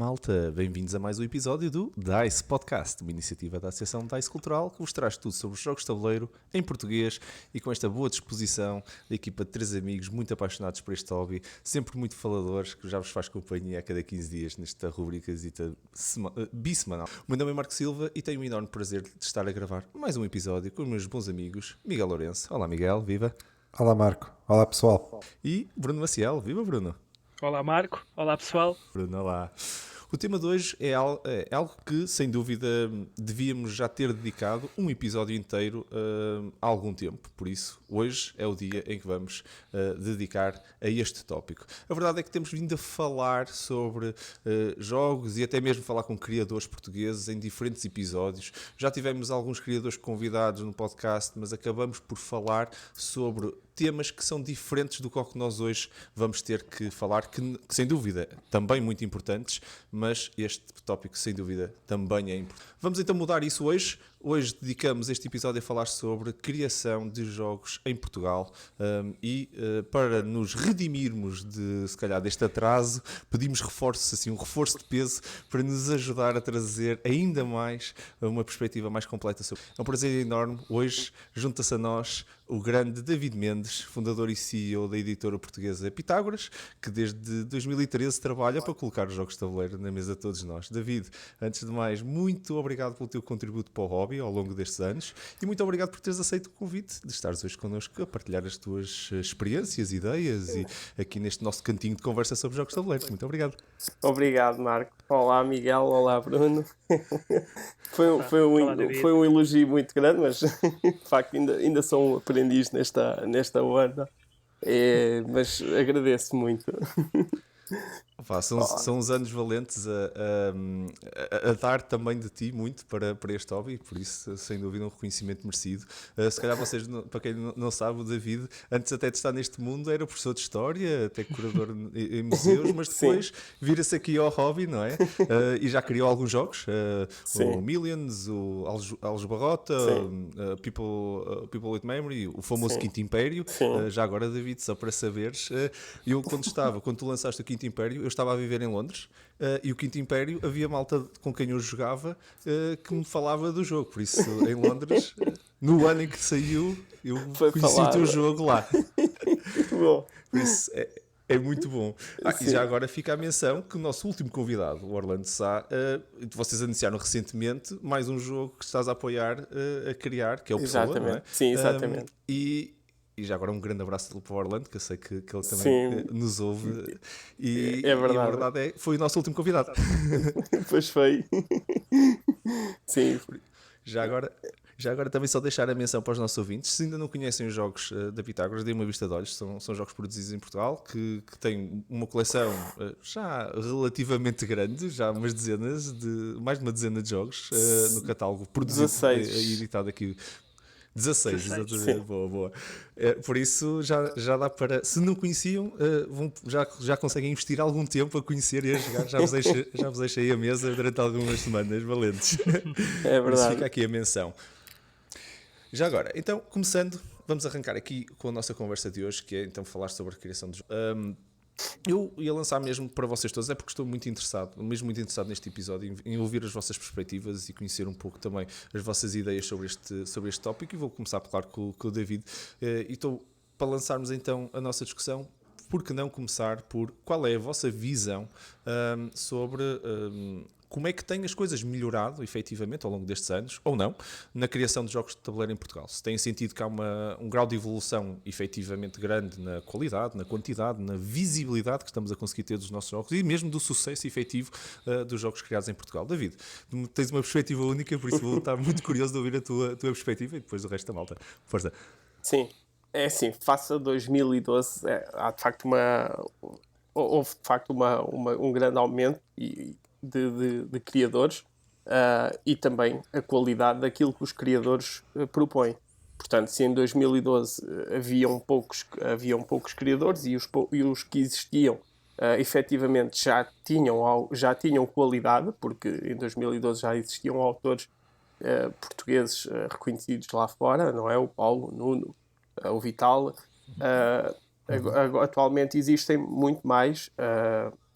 malta? Bem-vindos a mais um episódio do DICE Podcast, uma iniciativa da Associação DICE Cultural que vos traz tudo sobre os jogos de tabuleiro em português e com esta boa disposição da equipa de 3 amigos muito apaixonados por este hobby, sempre muito faladores, que já vos faz companhia a cada 15 dias nesta rubricazita bissemanal. O meu nome é Marco Silva e tenho o enorme prazer de estar a gravar mais um episódio com os meus bons amigos Miguel Lourenço. Olá Miguel, viva! Olá Marco, olá pessoal. E Bruno Maciel, viva Bruno! Olá Marco, olá pessoal. Bruno, olá. O tema de hoje é algo que, sem dúvida, devíamos já ter dedicado um episódio inteiro há algum tempo. Por isso, hoje é o dia em que vamos dedicar a este tópico. A verdade é que temos vindo a falar sobre jogos e até mesmo falar com criadores portugueses em diferentes episódios. Já tivemos alguns criadores convidados no podcast, mas acabamos por falar sobre temas que são diferentes do que nós hoje vamos ter que falar, que sem dúvida também muito importantes, mas este tópico sem dúvida também é importante. Vamos então mudar isso hoje. Hoje dedicamos este episódio a falar sobre criação de jogos em Portugal para nos redimirmos se calhar deste atraso, pedimos um reforço de peso para nos ajudar a trazer ainda mais uma perspectiva mais completa sobre. É um prazer enorme. Hoje junta-se a nós o grande David Mendes, fundador e CEO da editora portuguesa Pitágoras, que desde 2013 trabalha para colocar os jogos de tabuleiro na mesa de todos nós. David, antes de mais, muito obrigado pelo teu contributo para o hobby ao longo destes anos e muito obrigado por teres aceito o convite de estares hoje connosco a partilhar as tuas experiências, ideias e aqui neste nosso cantinho de conversa sobre jogos de tabuleiro. Muito obrigado. Obrigado, Marco. Olá, Miguel. Olá, Bruno. Foi um elogio muito grande, mas de facto ainda sou um aprendiz nesta onda. Mas agradeço muito. São uns anos valentes a dar também de ti muito para este hobby, por isso, sem dúvida, um reconhecimento merecido. Se calhar vocês, para quem não sabe, o David, antes até de estar neste mundo, era professor de História, até curador em museus, mas depois vira-se aqui ao hobby, não é? E já criou alguns jogos, o Millions, o Algebarrota, People with Memory, o famoso Quinto Império. Já agora, David, só para saberes, quando tu lançaste o Quinto Império, eu estava a viver em Londres e o Quinto Império havia malta com quem eu jogava que me falava do jogo, por isso em Londres, no ano em que saiu, eu conheci o teu jogo lá. Muito bom. Por isso é muito bom. E já agora fica a menção que o nosso último convidado, o Orlando Sá, vocês anunciaram recentemente mais um jogo que estás a apoiar, a criar, que é o Pessoa, não é? Sim, exatamente. E já agora um grande abraço para o Orlando, que eu sei que ele também nos ouve. E é verdade. E a verdade foi o nosso último convidado. Pois foi. Sim. Já agora também só deixar a menção para os nossos ouvintes. Se ainda não conhecem os jogos da Pitágoras, deem uma vista de olhos. São jogos produzidos em Portugal, que têm uma coleção já relativamente grande, já mais de uma dezena de jogos no catálogo produzido 16. E editado aqui. 16, exatamente. Boa. Por isso já dá para. Se não conheciam, já conseguem investir algum tempo a conhecer e a jogar. Já vos deixei a mesa durante algumas semanas valentes. É verdade. Por isso fica aqui a menção. Já agora, então, começando, vamos arrancar aqui com a nossa conversa de hoje, que é então falar sobre a criação de jogos. Eu ia lançar mesmo para vocês todos, porque estou muito interessado neste episódio em ouvir as vossas perspectivas e conhecer um pouco também as vossas ideias sobre este tópico, e vou começar, claro, com o David. E estou para lançarmos então a nossa discussão. Por que não começar por qual é a vossa visão sobre como é que têm as coisas melhorado, efetivamente, ao longo destes anos, ou não, na criação de jogos de tabuleiro em Portugal? Se têm sentido que há um grau de evolução efetivamente grande na qualidade, na quantidade, na visibilidade que estamos a conseguir ter dos nossos jogos e mesmo do sucesso efetivo dos jogos criados em Portugal. David, tens uma perspectiva única, por isso vou estar muito curioso de ouvir a tua perspectiva e depois o resto da malta. Força. Sim, é assim, face a 2012, há de facto houve de facto um grande aumento de criadores e também a qualidade daquilo que os criadores propõem. Portanto, se em 2012 haviam poucos criadores e os que existiam efetivamente já tinham qualidade, porque em 2012 já existiam autores portugueses reconhecidos lá fora, não é? O Paulo, o Nuno, o Vital. Atualmente existem muito mais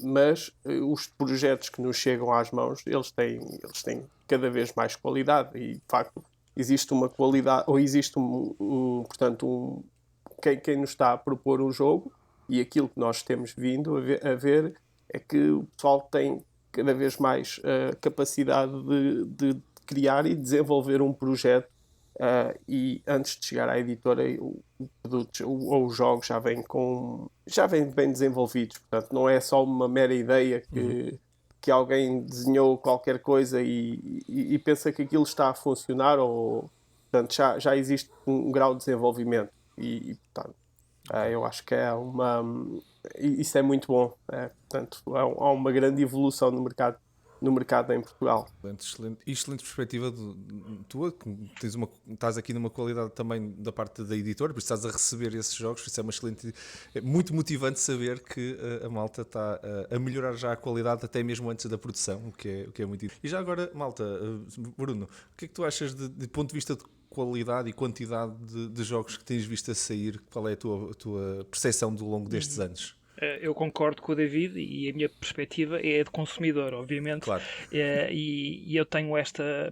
mas os projetos que nos chegam às mãos, eles têm cada vez mais qualidade e, de facto, existe uma qualidade, ou existe portanto, quem nos está a propor um jogo, e aquilo que nós temos vindo a ver é que o pessoal tem cada vez mais capacidade de criar e desenvolver um projeto, e antes de chegar à editora o produto ou os jogos já vêm bem desenvolvidos, portanto não é só uma mera ideia que alguém desenhou qualquer coisa e pensa que aquilo está a funcionar, ou portanto já existe um grau de desenvolvimento e portanto eu acho que isso é muito bom, portanto há uma grande evolução no mercado em Portugal. Excelente perspectiva tua, que estás aqui numa qualidade também da parte da editora, por isso estás a receber esses jogos, por isso é muito motivante saber que a malta está a melhorar já a qualidade até mesmo antes da produção, o que é muito. E já agora, malta, Bruno, o que é que tu achas de ponto de vista de qualidade e quantidade de jogos que tens visto a sair? Qual é a tua percepção ao longo destes anos? Eu concordo com o David e a minha perspectiva é de consumidor, obviamente. Claro. E eu tenho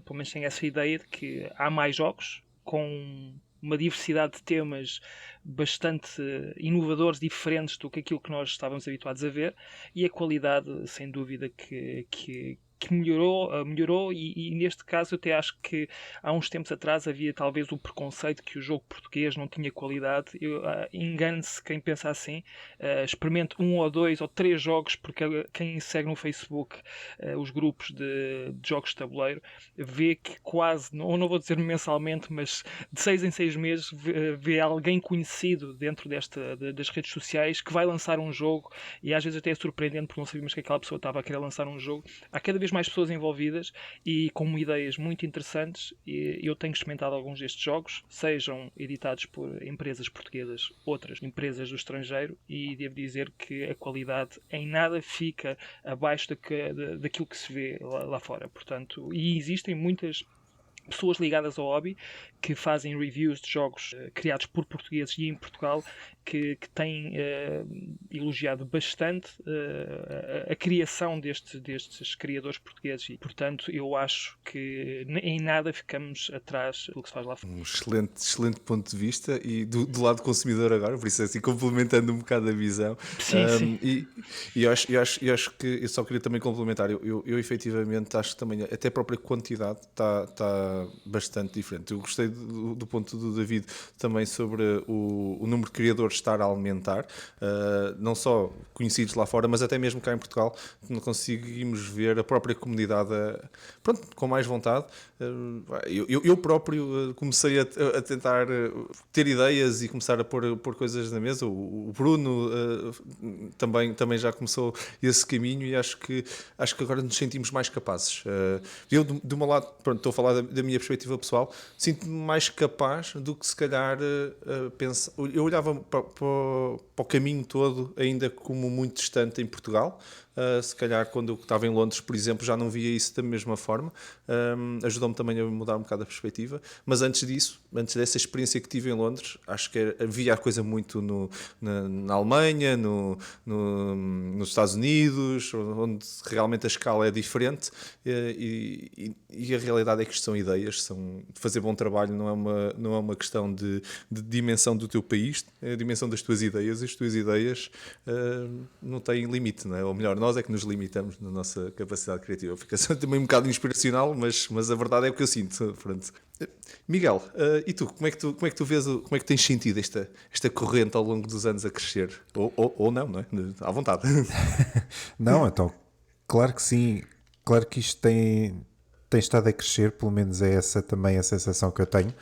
pelo menos tenho essa ideia de que há mais jogos com uma diversidade de temas bastante inovadores, diferentes do que aquilo que nós estávamos habituados a ver, e a qualidade, sem dúvida, que melhorou e neste caso eu até acho que há uns tempos atrás havia talvez o preconceito que o jogo português não tinha qualidade. Engane-se quem pensa assim. Experimente 1 ou 2 ou 3 jogos, porque quem segue no Facebook os grupos de jogos de tabuleiro vê que quase, não vou dizer mensalmente, mas de 6 em 6 meses vê alguém conhecido dentro das redes sociais que vai lançar um jogo, e às vezes até é surpreendente porque não sabíamos que aquela pessoa estava a querer lançar um jogo. Há cada vez mais pessoas envolvidas e com ideias muito interessantes, e eu tenho experimentado alguns destes jogos, sejam editados por empresas portuguesas, outras empresas do estrangeiro, e devo dizer que a qualidade em nada fica abaixo daquilo que se vê lá fora. Portanto, e existem muitas pessoas ligadas ao hobby que fazem reviews de jogos criados por portugueses e em Portugal, que têm elogiado bastante a criação destes criadores portugueses, e portanto eu acho que em nada ficamos atrás do que se faz lá fora. Um excelente ponto de vista, e do lado consumidor agora, por isso assim, complementando um bocado a visão. Sim. E eu acho que eu só queria também complementar, eu efetivamente acho que também até a própria quantidade está bastante diferente. Eu gostei do ponto do David também sobre o número de criadores estar a aumentar, não só conhecidos lá fora, mas até mesmo cá em Portugal não conseguimos ver a própria comunidade com mais vontade. Eu próprio comecei a tentar ter ideias e começar a pôr coisas na mesa. O Bruno também já começou esse caminho, e acho que agora nos sentimos mais capazes. Eu, do meu lado, estou a falar da minha perspectiva pessoal, sinto-me mais capaz do que se calhar pensar. Eu olhava para o caminho todo ainda como muito distante em Portugal. Se calhar quando eu estava em Londres, por exemplo, já não via isso da mesma forma. Ajudou-me também a mudar um bocado a perspectiva, mas antes dessa experiência que tive em Londres, acho que havia a coisa muito na Alemanha, nos Estados Unidos, onde realmente a escala é diferente, e a realidade é que são ideias, de fazer bom trabalho não é uma questão de dimensão do teu país, é a dimensão das tuas ideias, e as tuas ideias não têm limite, não é? Ou melhor, nós é que nos limitamos na nossa capacidade criativa. Fica também um bocado inspiracional, mas a verdade é o que eu sinto. Pronto. Miguel, e tu? Como é que tu vês, como é que tens sentido esta corrente ao longo dos anos a crescer? Ou não, não é? À vontade. Não, então, claro que sim. Claro que isto tem estado a crescer, pelo menos é essa também a sensação que eu tenho.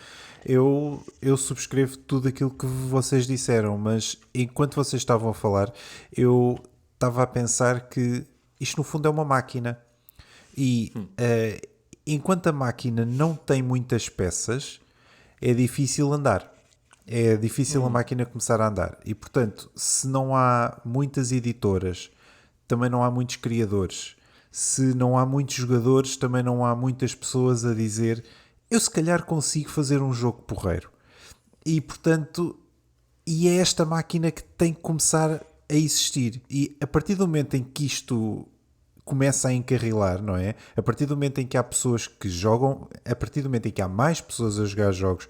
Eu subscrevo tudo aquilo que vocês disseram, mas enquanto vocês estavam a falar, eu estava a pensar que isto no fundo é uma máquina, e enquanto a máquina não tem muitas peças, é difícil andar. É difícil a máquina começar a andar. E portanto, se não há muitas editoras, também não há muitos criadores. Se não há muitos jogadores, também não há muitas pessoas a dizer: eu se calhar consigo fazer um jogo porreiro. E portanto, é esta máquina que tem que começar a existir. E a partir do momento em que isto começa a encarrilar, não é? A partir do momento em que há pessoas que jogam, a partir do momento em que há mais pessoas a jogar jogos,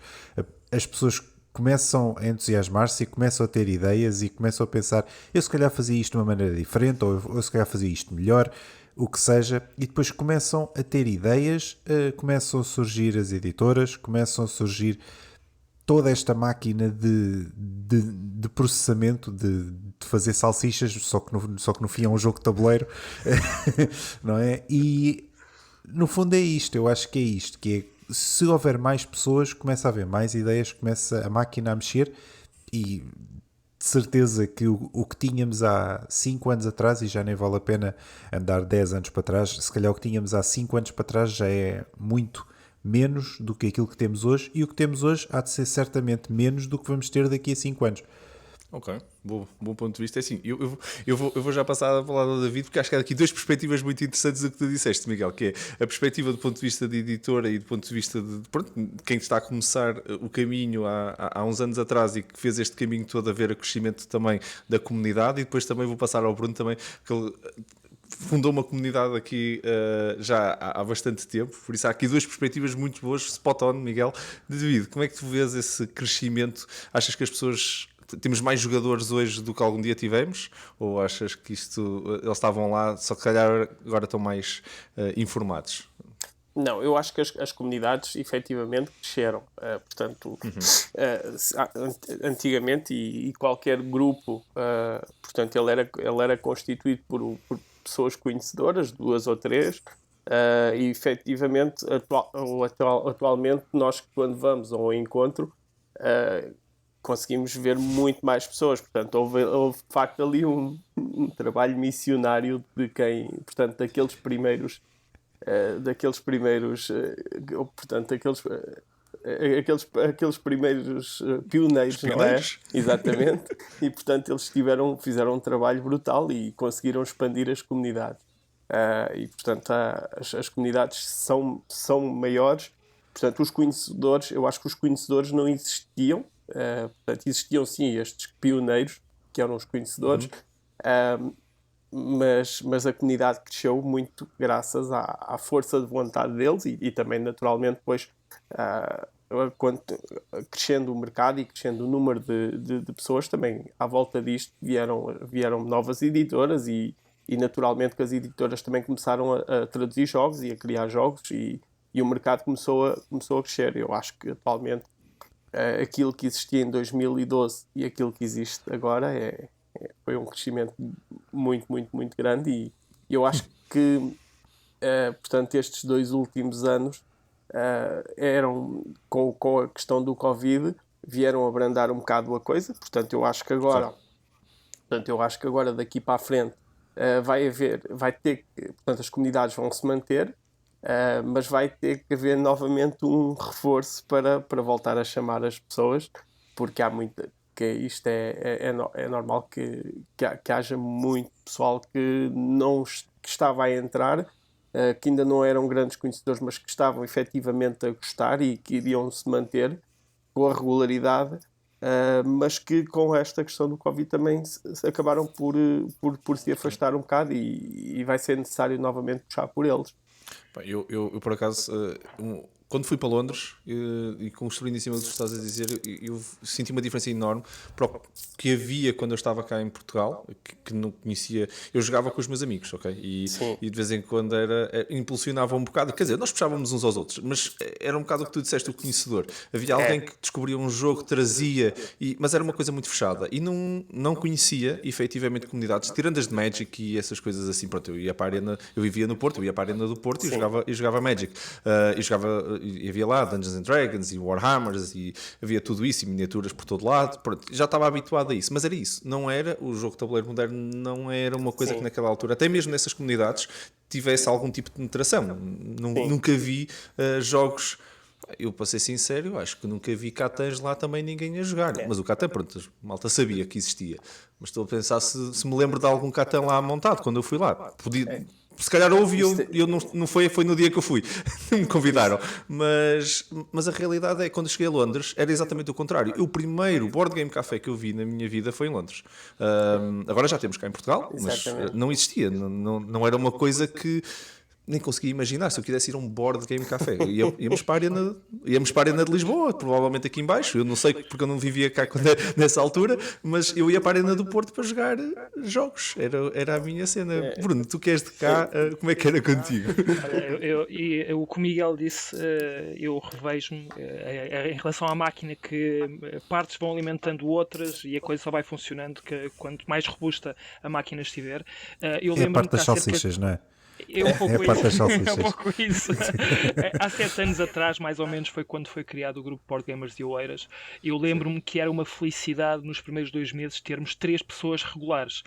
as pessoas começam a entusiasmar-se e começam a ter ideias e começam a pensar, eu se calhar fazia isto de uma maneira diferente, ou eu se calhar fazia isto melhor, o que seja, e depois começam a ter ideias, começam a surgir as editoras, começam a surgir toda esta máquina de processamento, de fazer salsichas, só que no fim é um jogo de tabuleiro, não é? E no fundo é isto, eu acho que é isto, que é, se houver mais pessoas, começa a haver mais ideias, começa a máquina a mexer e de certeza que o que tínhamos há 5 anos atrás, e já nem vale a pena andar 10 anos para trás, se calhar o que tínhamos há 5 anos para trás já é muito menos do que aquilo que temos hoje, e o que temos hoje há de ser certamente menos do que vamos ter daqui a 5 anos. Ok, bom ponto de vista. É assim, eu vou já passar a palavra ao David, porque acho que há aqui duas perspectivas muito interessantes do que tu disseste, Miguel, que é a perspectiva do ponto de vista de editora e do ponto de vista de quem está a começar o caminho há uns anos atrás e que fez este caminho todo a ver o crescimento também da comunidade, e depois também vou passar ao Bruno também, que ele fundou uma comunidade aqui já há bastante tempo, por isso há aqui duas perspectivas muito boas, spot on, Miguel. David, como é que tu vês esse crescimento? Achas que as pessoas... Temos mais jogadores hoje do que algum dia tivemos? Ou achas que eles estavam lá, só que calhar agora estão mais informados? Não, eu acho que as comunidades efetivamente cresceram. Portanto, antigamente, e qualquer grupo, portanto, ele era constituído por pessoas conhecedoras, 2 ou 3, e efetivamente, atualmente, nós quando vamos a um encontro, conseguimos ver muito mais pessoas. Portanto, houve de facto ali um trabalho missionário de quem, portanto, daqueles primeiros, portanto, aqueles primeiros pioneiros, não é? Exatamente. E, portanto, eles fizeram um trabalho brutal e conseguiram expandir as comunidades. E, portanto, as comunidades são maiores. Portanto, os conhecedores, eu acho que os conhecedores não existiam. Portanto, existiam sim estes pioneiros, que eram os conhecedores, mas a comunidade cresceu muito graças à força de vontade deles e também, naturalmente, depois, crescendo o mercado e crescendo o número de pessoas, também à volta disto vieram novas editoras e naturalmente que as editoras também começaram a traduzir jogos e a criar jogos e o mercado começou a crescer. Eu acho que atualmente aquilo que existia em 2012 e aquilo que existe agora foi um crescimento muito, muito, muito grande e eu acho que, portanto, estes 2 últimos anos eram, com a questão do Covid, vieram abrandar um bocado a coisa. Portanto, eu acho que agora, daqui para a frente, portanto, as comunidades vão se manter, mas vai ter que haver novamente um reforço para voltar a chamar as pessoas, porque há muita, que isto é normal que haja muito pessoal que estava a entrar, que ainda não eram grandes conhecedores, mas que estavam efetivamente a gostar e que iriam se manter com a regularidade, mas que com esta questão do Covid também acabaram por se afastar um bocado e vai ser necessário novamente puxar por eles. Eu por acaso, quando fui para Londres e construindo em cima do que estás a dizer, eu senti uma diferença enorme para o que havia quando eu estava cá em Portugal, que não conhecia. Eu jogava com os meus amigos, ok? E de vez em quando impulsionava um bocado, quer dizer, nós puxávamos uns aos outros, mas era um bocado o que tu disseste, o conhecedor. Havia alguém que descobria um jogo, trazia, mas era uma coisa muito fechada e não conhecia efetivamente comunidades, tirando as de Magic e essas coisas assim. Pronto, eu ia para a Arena, eu vivia no Porto, eu ia para a Arena do Porto e jogava Magic. E havia lá Dungeons and Dragons e Warhammers e havia tudo isso e miniaturas por todo lado. Pronto, já estava habituado a isso, mas era isso. Não era o jogo de tabuleiro moderno, não era uma coisa que naquela altura, até mesmo nessas comunidades, tivesse algum tipo de penetração. Nunca vi jogos. Eu, para ser sincero, acho que nunca vi Catans lá também ninguém a jogar. Mas o Catan, pronto, a malta sabia que existia. Mas estou a pensar se me lembro de algum Catan lá montado quando eu fui lá. Se calhar houve e Isto eu não foi no dia que eu fui. Me convidaram. Mas a realidade é que quando eu cheguei a Londres era exatamente o contrário. O primeiro Board Game Café que eu vi na minha vida foi em Londres. Agora já temos cá em Portugal, mas Exatamente. não existia. Não era uma coisa que nem conseguia imaginar se eu quisesse ir a um board game café. Íamos para a Arena de Lisboa, provavelmente aqui em baixo. Eu não sei porque eu não vivia cá nessa altura, mas eu ia para a Arena do Porto para jogar jogos. Era a minha cena. Bruno, tu que és de cá, como é que era contigo? Olha, o que o Miguel disse, eu revejo-me em relação à máquina, que partes vão alimentando outras e a coisa só vai funcionando quanto mais robusta a máquina estiver. Eu É a lembro-me parte que das salsichas, não é? É um pouco É a parte das isso. salsichas. É um pouco isso. Há 7 anos atrás, mais ou menos, foi quando foi criado o grupo Board Gamers de Oeiras. Eu lembro-me que era uma felicidade nos primeiros 2 meses termos 3 pessoas regulares.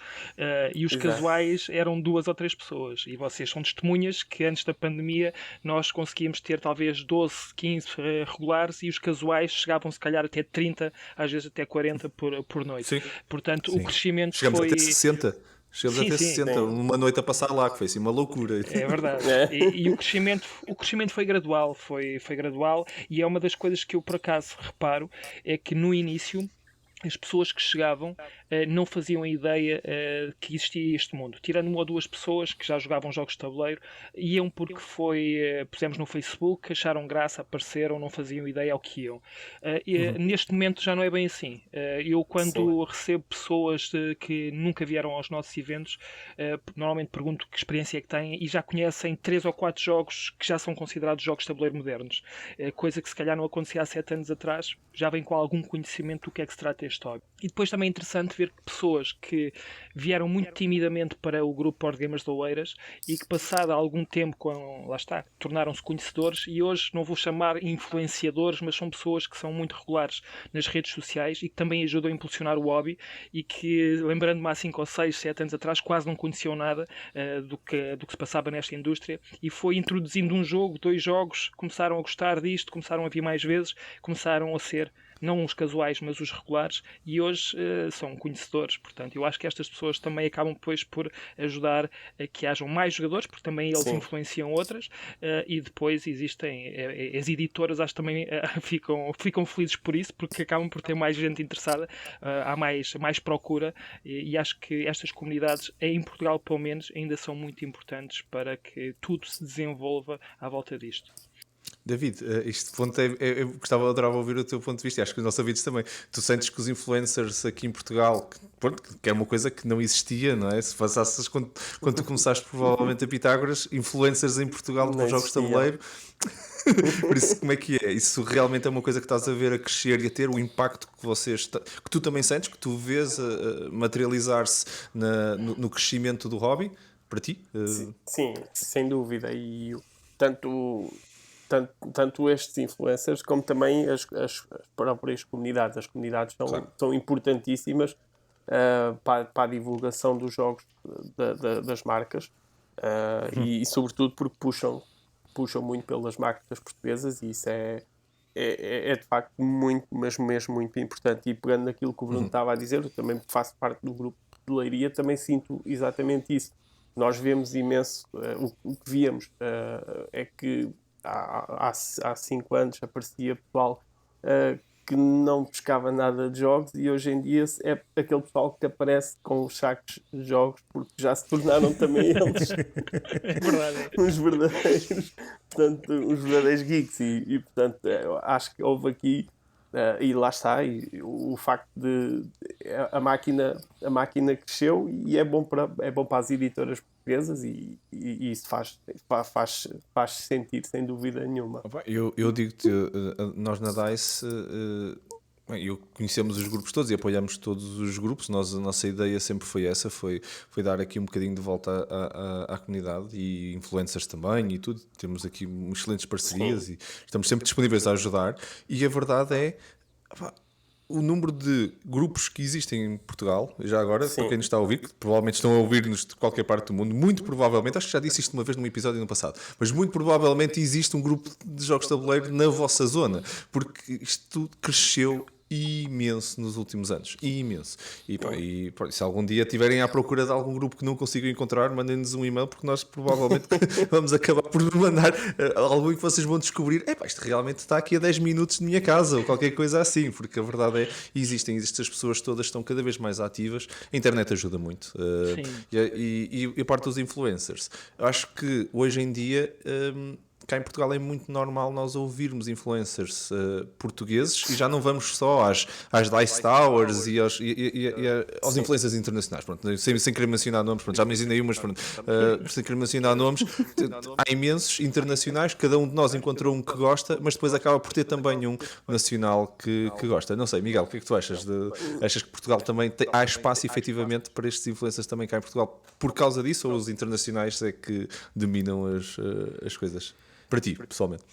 E os Exato. casuais eram 2 ou 3 pessoas. E vocês são testemunhas que antes da pandemia nós conseguíamos ter talvez 12, 15 regulares e os casuais chegavam se calhar até 30, às vezes até 40 por noite. Sim. Portanto, Sim. o crescimento Chegamos foi... até 60. Chegamos Sim, até sim. 60. Uma noite a passar lá, que foi assim uma loucura. É verdade. É. E o crescimento foi gradual, foi gradual, e é uma das coisas que eu por acaso reparo, é que no início as pessoas que chegavam não faziam a ideia que existia este mundo. Tirando 1 ou 2 pessoas que já jogavam jogos de tabuleiro, iam porque pusemos no Facebook, acharam graça, apareceram, não faziam ideia ao que iam. Neste momento já não é bem assim. Eu quando recebo pessoas que nunca vieram aos nossos eventos, normalmente pergunto que experiência é que têm e já conhecem 3 ou 4 jogos que já são considerados jogos de tabuleiro modernos. Coisa que se calhar não acontecia há 7 anos atrás, já vem com algum conhecimento do que é que se trata este hobby. E depois também é interessante ver que pessoas que vieram muito timidamente para o grupo Board Gamers de Oeiras e que passado algum tempo, lá está, tornaram-se conhecedores e hoje não vou chamar influenciadores, mas são pessoas que são muito regulares nas redes sociais e que também ajudam a impulsionar o hobby e que, lembrando-me há 5 ou 6, 7 anos atrás, quase não conheciam nada do que se passava nesta indústria e foi introduzindo um jogo, 2 jogos, começaram a gostar disto, começaram a vir mais vezes, começaram a ser não os casuais, mas os regulares, e hoje são conhecedores. Portanto, eu acho que estas pessoas também acabam depois por ajudar a que hajam mais jogadores, porque também eles influenciam outras, e depois existem as editoras, acho que também ficam felizes por isso, porque acabam por ter mais gente interessada, há mais procura, e acho que estas comunidades, em Portugal pelo menos, ainda são muito importantes para que tudo se desenvolva à volta disto. David, este ponto eu adorava ouvir o teu ponto de vista, e acho que os nossos ouvintes também. Tu sentes que os influencers aqui em Portugal, que é uma coisa que não existia, não é? Se passasses quando tu começaste provavelmente a Pitágoras, influencers em Portugal de jogos de tabuleiro. Por isso, como é que é? Isso realmente é uma coisa que estás a ver a crescer e a ter o impacto que tu também sentes, que tu vês a materializar-se no crescimento do hobby, para ti? Sim, sem dúvida. E tanto estes influencers como também as próprias comunidades. As comunidades são importantíssimas para a divulgação dos jogos das marcas e sobretudo porque puxam muito pelas marcas portuguesas, e isso é de facto muito, mas mesmo muito importante. E pegando naquilo que o Bruno estava a dizer, eu também faço parte do grupo de Leiria, também sinto exatamente isso. Nós vemos imenso, o que víamos é que há 5 anos aparecia pessoal que não pescava nada de jogos, e hoje em dia é aquele pessoal que aparece com os sacos de jogos porque já se tornaram também eles uns verdadeiros, portanto, uns verdadeiros geeks, e portanto acho que houve aqui e lá está, e o facto de a máquina cresceu, e é bom para as editoras portuguesas, e isso faz sentir sem dúvida nenhuma. Eu digo-te, nós na DICE conhecemos os grupos todos e apoiamos todos os grupos. A nossa ideia sempre foi essa, foi dar aqui um bocadinho de volta à comunidade, e influencers também e tudo. Temos aqui excelentes parcerias e estamos sempre disponíveis a ajudar, e a verdade é o número de grupos que existem em Portugal, já agora, para quem nos está a ouvir, que provavelmente estão a ouvir-nos de qualquer parte do mundo, muito provavelmente, acho que já disse isto uma vez num episódio no passado, mas muito provavelmente existe um grupo de jogos de tabuleiro na vossa zona, porque isto cresceu imenso nos últimos anos. Imenso. Se algum dia tiverem à procura de algum grupo que não consigam encontrar, mandem-nos um e-mail, porque nós provavelmente vamos acabar por vos mandar algo que vocês vão descobrir. Isto realmente está aqui a 10 minutos de minha casa, ou qualquer coisa assim, porque a verdade é existem estas pessoas todas estão cada vez mais ativas. A internet ajuda muito. E a parte dos influencers. Eu acho que hoje em dia cá em Portugal é muito normal nós ouvirmos influencers portugueses, e já não vamos só às Dice Towers e aos influencers internacionais. Pronto, sem querer mencionar nomes, pronto, já mencionei umas, sem querer mencionar nomes. Há imensos internacionais, cada um de nós encontrou um que gosta, mas depois acaba por ter também um nacional que gosta. Não sei, Miguel, o que é que tu achas? Achas que Portugal também há espaço efetivamente para estes influencers também cá em Portugal por causa disso, ou os internacionais é que dominam as coisas? Para ti, pessoalmente.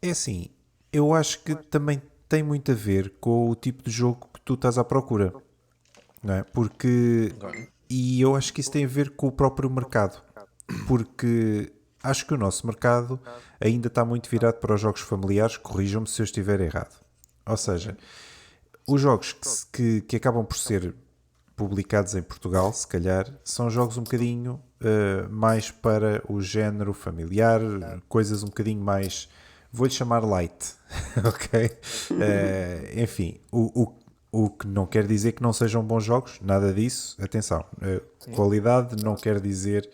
É assim, eu acho que também tem muito a ver com o tipo de jogo que tu estás à procura, não é? Porque, e eu acho que isso tem a ver com o próprio mercado, porque acho que o nosso mercado ainda está muito virado para os jogos familiares, corrijam-me se eu estiver errado. Ou seja, os jogos que acabam por ser publicados em Portugal, se calhar, são jogos um bocadinho mais para o género familiar, coisas um bocadinho mais, vou-lhe chamar light, ok? Enfim, o que não quer dizer que não sejam bons jogos, nada disso, atenção, qualidade não quer dizer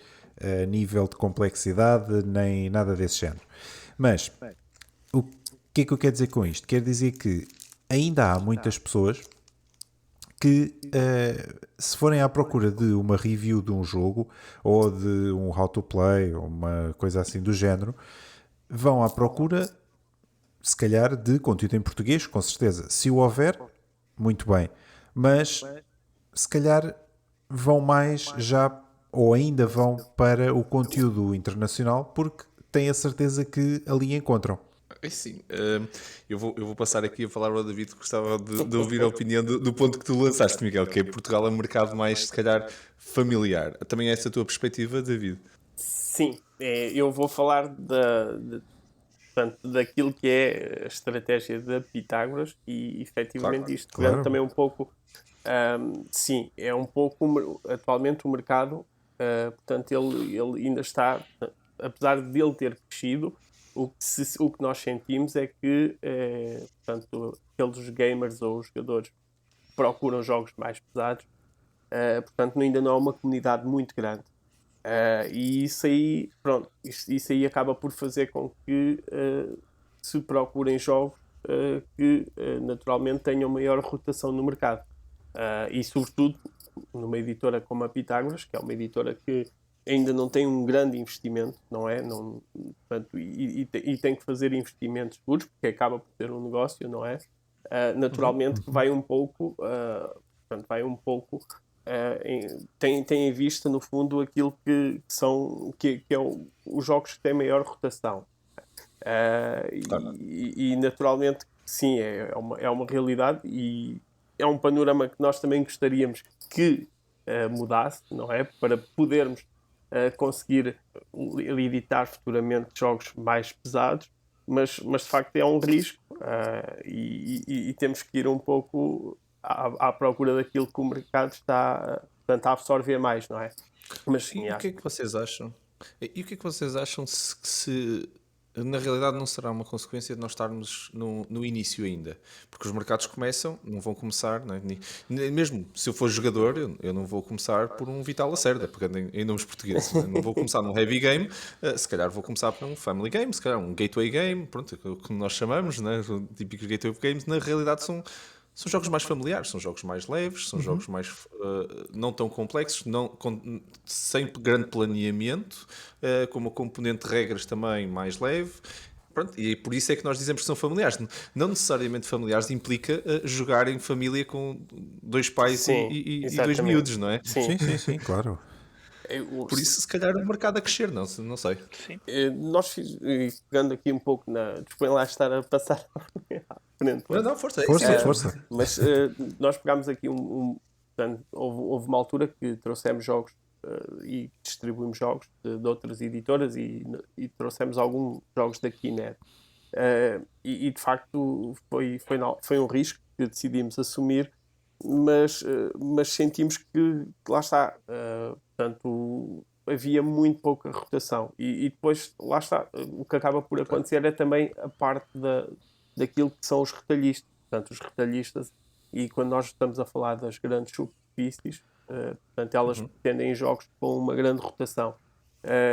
nível de complexidade, nem nada desse género. Mas, o que é que eu quero dizer com isto? Quer dizer que ainda há muitas pessoas que se forem à procura de uma review de um jogo ou de um how to play ou uma coisa assim do género, vão à procura se calhar de conteúdo em português, com certeza. Se o houver, muito bem. Mas se calhar vão mais já ou ainda vão para o conteúdo internacional porque têm a certeza que ali encontram. Sim, eu vou passar aqui a falar ao David, que gostava de ouvir a opinião do ponto que tu lançaste, Miguel, que é Portugal é um mercado mais, se calhar, familiar. Também é essa a tua perspectiva, David? Sim, eu vou falar portanto, daquilo que é a estratégia da Pitágoras e efetivamente isto pegando também um pouco, sim, é um pouco atualmente o mercado, portanto ele ainda está, apesar de ele ter crescido, o que nós sentimos é que portanto, aqueles gamers ou os jogadores procuram jogos mais pesados, portanto ainda não há uma comunidade muito grande. E isso aí, pronto, isso aí acaba por fazer com que se procurem jogos que naturalmente tenham maior rotação no mercado. E sobretudo numa editora como a Pitágoras, que é uma editora que ainda não tem um grande investimento, não é? Portanto, e tem que fazer investimentos puros, porque acaba por ser um negócio, não é? Naturalmente que vai um pouco, portanto, tem em vista no fundo aquilo que é os jogos que têm maior rotação. E naturalmente sim, é uma realidade e é um panorama que nós também gostaríamos que mudasse, não é? Para podermos conseguir editar futuramente jogos mais pesados, mas de facto é um risco e temos que ir um pouco à procura daquilo que o mercado está, portanto, a absorver mais, não é? Mas sim, o que é que vocês acham? E o que é que vocês acham se na realidade não será uma consequência de nós estarmos no início ainda? Porque os mercados começam, não vão começar, não é? Mesmo se eu for jogador, eu não vou começar por um Vital Lacerda, pegando em nomes portugueses. Não vou começar num heavy game, se calhar vou começar por um family game, se calhar um gateway game, pronto, o que nós chamamos, né? Os típicos gateway games, na realidade são jogos mais familiares, são jogos mais leves, são jogos mais não tão complexos, sem grande planeamento, com uma componente de regras também mais leve. Pronto, e por isso é que nós dizemos que são familiares. Não necessariamente familiares implica jogar em família com dois pais e dois miúdos, não é? Sim, claro. Por isso, se calhar, o mercado a crescer, não sei. Sim. Nós, pegando aqui um pouco desculpem lá estar a passar à frente. Não, força. Força. Mas nós pegámos aqui portanto, houve uma altura que trouxemos jogos e distribuímos jogos de outras editoras e trouxemos alguns jogos da Kinect. E de facto foi um risco que decidimos assumir, mas sentimos que lá está, portanto, havia muito pouca rotação e depois, lá está, o que acaba por acontecer é também a parte daquilo que são os retalhistas, portanto, os retalhistas, e quando nós estamos a falar das grandes superfícies, portanto, elas pretendem jogos com uma grande rotação.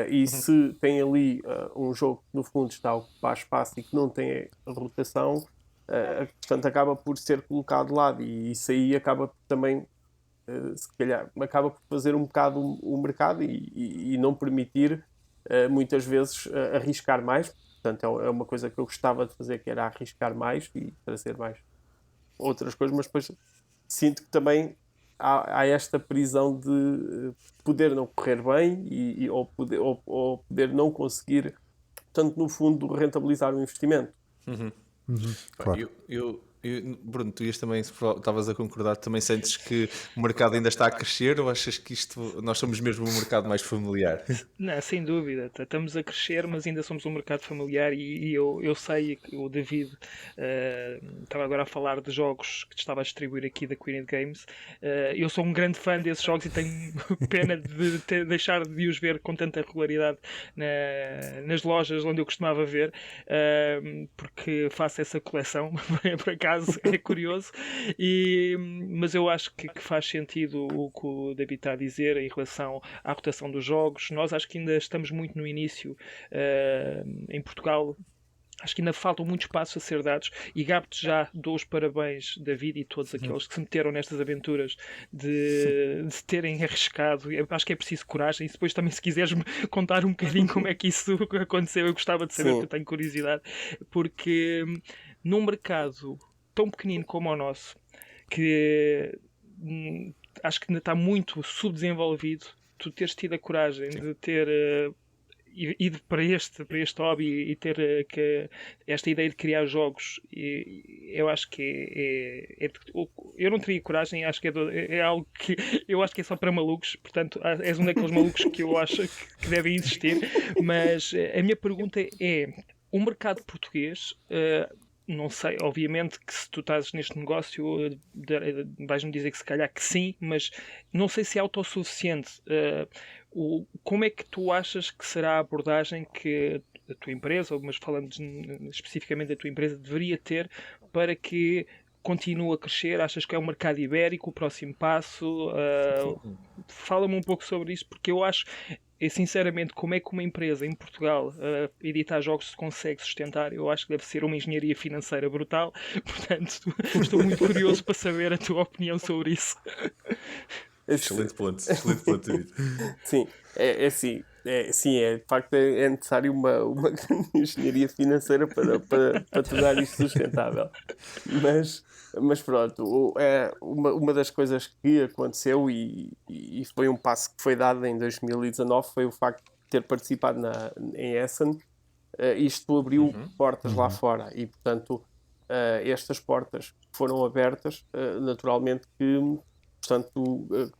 E se tem ali um jogo que no fundo está a ocupar espaço e que não tem a rotação, portanto acaba por ser colocado de lado, e isso aí acaba por também, se calhar, acaba por fazer um bocado o mercado e não permitir muitas vezes arriscar mais. Portanto, é uma coisa que eu gostava de fazer, que era arriscar mais e trazer mais outras coisas, mas depois sinto que também há esta prisão de poder não correr bem ou poder não conseguir, portanto, no fundo, rentabilizar o investimento. Claro. Bruno, tu também, estavas a concordar, também sentes que o mercado ainda está a crescer, ou achas que nós somos mesmo um mercado mais familiar? Não, sem dúvida, estamos a crescer, mas ainda somos um mercado familiar, e eu sei que o David estava agora a falar de jogos que estava a distribuir aqui da Queened Games. Eu sou um grande fã desses jogos e tenho pena de deixar de os ver com tanta regularidade nas lojas onde eu costumava ver, porque faço essa coleção, por acaso é curioso, mas eu acho que faz sentido o que o David está a dizer em relação à rotação dos jogos. Nós acho que ainda estamos muito no início em Portugal. Acho que ainda faltam muitos passos a ser dados, e Gabo-te já dou os parabéns, David, e todos aqueles que se meteram nestas aventuras de terem arriscado. Eu acho que é preciso coragem, e depois também, se quiseres me contar um bocadinho como é que isso aconteceu, eu gostava de saber, porque eu tenho curiosidade, porque num mercado tão pequenino como o nosso, que acho que ainda está muito subdesenvolvido, tu teres tido a coragem de ter ido para este hobby e ter esta ideia de criar jogos, e eu acho que eu não teria coragem. Acho que é algo que eu acho que é só para malucos, portanto és um daqueles malucos que eu acho que devem existir. Mas a minha pergunta é: o mercado português, não sei, obviamente que se tu estás neste negócio vais-me dizer que se calhar que sim, mas não sei se é autossuficiente. Como é que tu achas que será a abordagem que a tua empresa, mas falando especificamente da tua empresa, deveria ter para que continue a crescer? Achas que é um mercado ibérico o próximo passo? Fala-me um pouco sobre isso, porque eu acho, sinceramente, como é que uma empresa em Portugal editar jogos se consegue sustentar? Eu acho que deve ser uma engenharia financeira brutal. Portanto, estou muito curioso para saber a tua opinião sobre isso. Excelente ponto, David. Sim, sim, de facto é necessário uma grande engenharia financeira para tornar isto sustentável. Mas pronto, uma das coisas que aconteceu e foi um passo que foi dado em 2019 foi o facto de ter participado em Essen. Isto abriu portas lá fora, e portanto estas portas foram abertas, naturalmente que, portanto,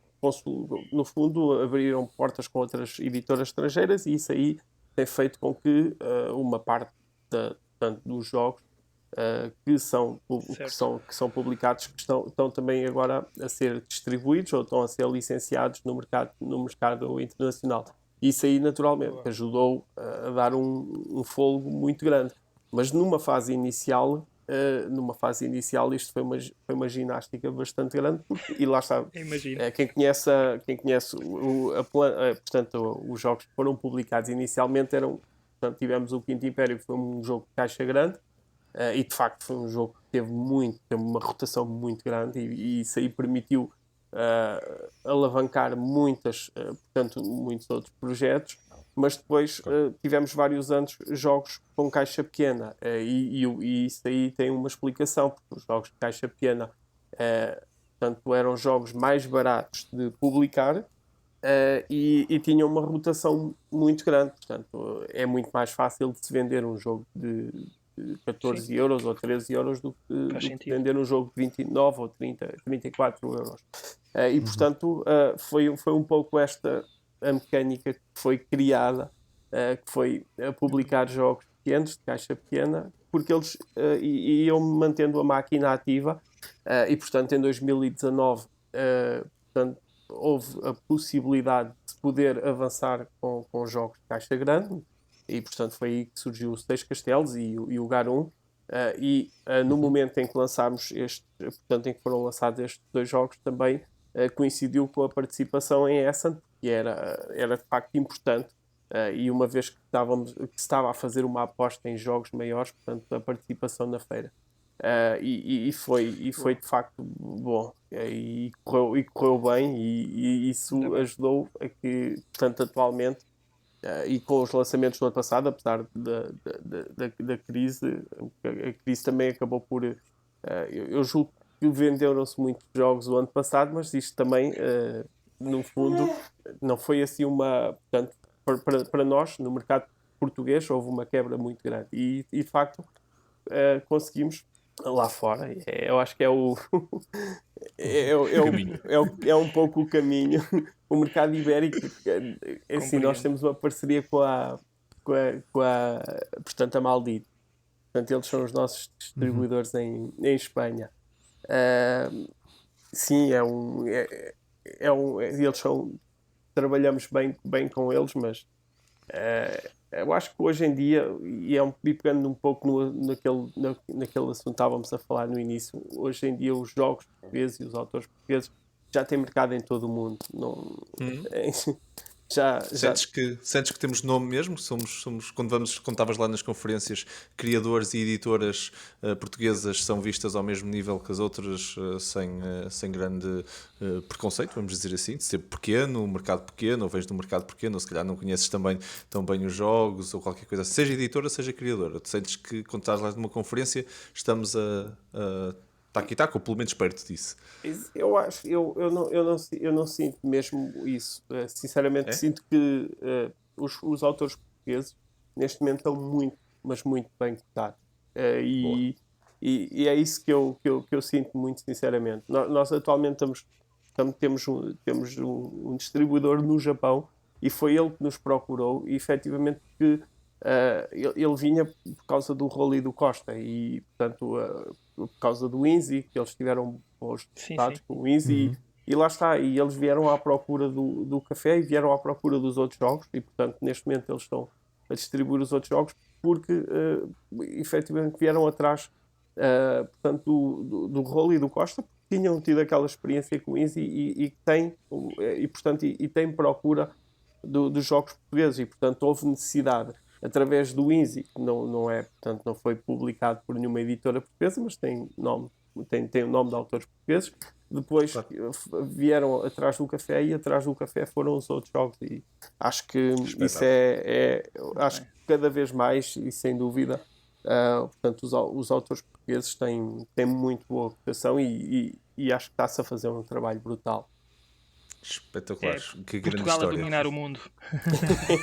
no fundo abriram portas com outras editoras estrangeiras, e isso aí tem feito com que uma parte portanto, dos jogos que são publicados, que estão também agora a ser distribuídos ou estão a ser licenciados no mercado internacional. Isso aí naturalmente ajudou a dar um fôlego muito grande, mas numa fase inicial isto foi uma ginástica bastante grande, e lá está. Quem conhece portanto, os jogos que foram publicados inicialmente portanto, tivemos o Quinto Império, que foi um jogo de caixa grande, e de facto foi um jogo que teve uma rotação muito grande, e isso aí permitiu alavancar muitos outros projetos. Mas depois tivemos vários anos jogos com caixa pequena, e isso aí tem uma explicação, porque os jogos de caixa pequena portanto, eram jogos mais baratos de publicar, e tinham uma rotação muito grande. Portanto, é muito mais fácil de se vender um jogo de 14 euros ou 13 euros do que vender um jogo de 29 ou 30, 34 euros. E portanto foi um pouco esta a mecânica que foi criada, que foi publicar jogos pequenos, de caixa pequena, porque eles iam mantendo a máquina ativa e, portanto, em 2019 portanto, houve a possibilidade de poder avançar com jogos de caixa grande e, portanto, foi aí que surgiu o Seis Castelos e o Garum. No momento em que lançámos portanto, em que foram lançados estes 2 jogos, também coincidiu com a participação em Essen, que era de facto importante. E uma vez que se estava a fazer uma aposta em jogos maiores, portanto, a participação na feira. E foi de facto bom. E correu bem, e isso ajudou a que, portanto, atualmente, e com os lançamentos do ano passado, apesar da crise, a crise também acabou por. Eu julgo que venderam-se muitos jogos o ano passado, mas isto também, no fundo, não foi assim uma. Portanto, para nós, no mercado português, houve uma quebra muito grande. E de facto, conseguimos lá fora. Eu acho que é um pouco o caminho. O mercado ibérico, assim, nós temos uma parceria portanto, a Maldito. Portanto, eles são os nossos distribuidores em Espanha. Sim, eles são. Trabalhamos bem com eles, mas eu acho que hoje em dia, e pegando um pouco naquele assunto que estávamos a falar no início, hoje em dia os jogos portugueses e os autores portugueses já têm mercado em todo o mundo. Não, Sentes que temos nome mesmo? Somos quando estavas lá nas conferências, criadores e editoras portuguesas são vistas ao mesmo nível que as outras, sem grande preconceito, vamos dizer assim, de ser pequeno, um mercado pequeno, ou vens de um mercado pequeno, ou se calhar não conheces também tão bem os jogos, ou qualquer coisa, seja editora, seja criadora. Tu sentes que quando estás lá numa conferência estamos ou pelo menos perto disso. Eu acho, eu não sinto mesmo isso. Sinceramente, sinto que os autores portugueses neste momento estão muito, mas muito bem cotados. E é isso que eu sinto muito sinceramente. Nós atualmente temos um distribuidor no Japão, e foi ele que nos procurou, e efetivamente que ele vinha por causa do Rolly do Costa, e portanto por causa do Inzi, que eles tiveram bons resultados com o Inzi, e lá está, e eles vieram à procura do café e vieram à procura dos outros jogos, e portanto neste momento eles estão a distribuir os outros jogos porque efetivamente vieram atrás portanto do Rolly do Costa, porque tinham tido aquela experiência com o Inzi e têm procura dos jogos portugueses, e portanto houve necessidade através do Inzi, que portanto, não foi publicado por nenhuma editora portuguesa, mas tem o nome de autores portugueses. Depois vieram atrás do café, e atrás do café foram os outros jogos, e acho que isso acho que cada vez mais, e sem dúvida, portanto, os autores portugueses têm muito boa reputação, e acho que está-se a fazer um trabalho brutal. Espetacular. Que grande Portugal história. a dominar o mundo.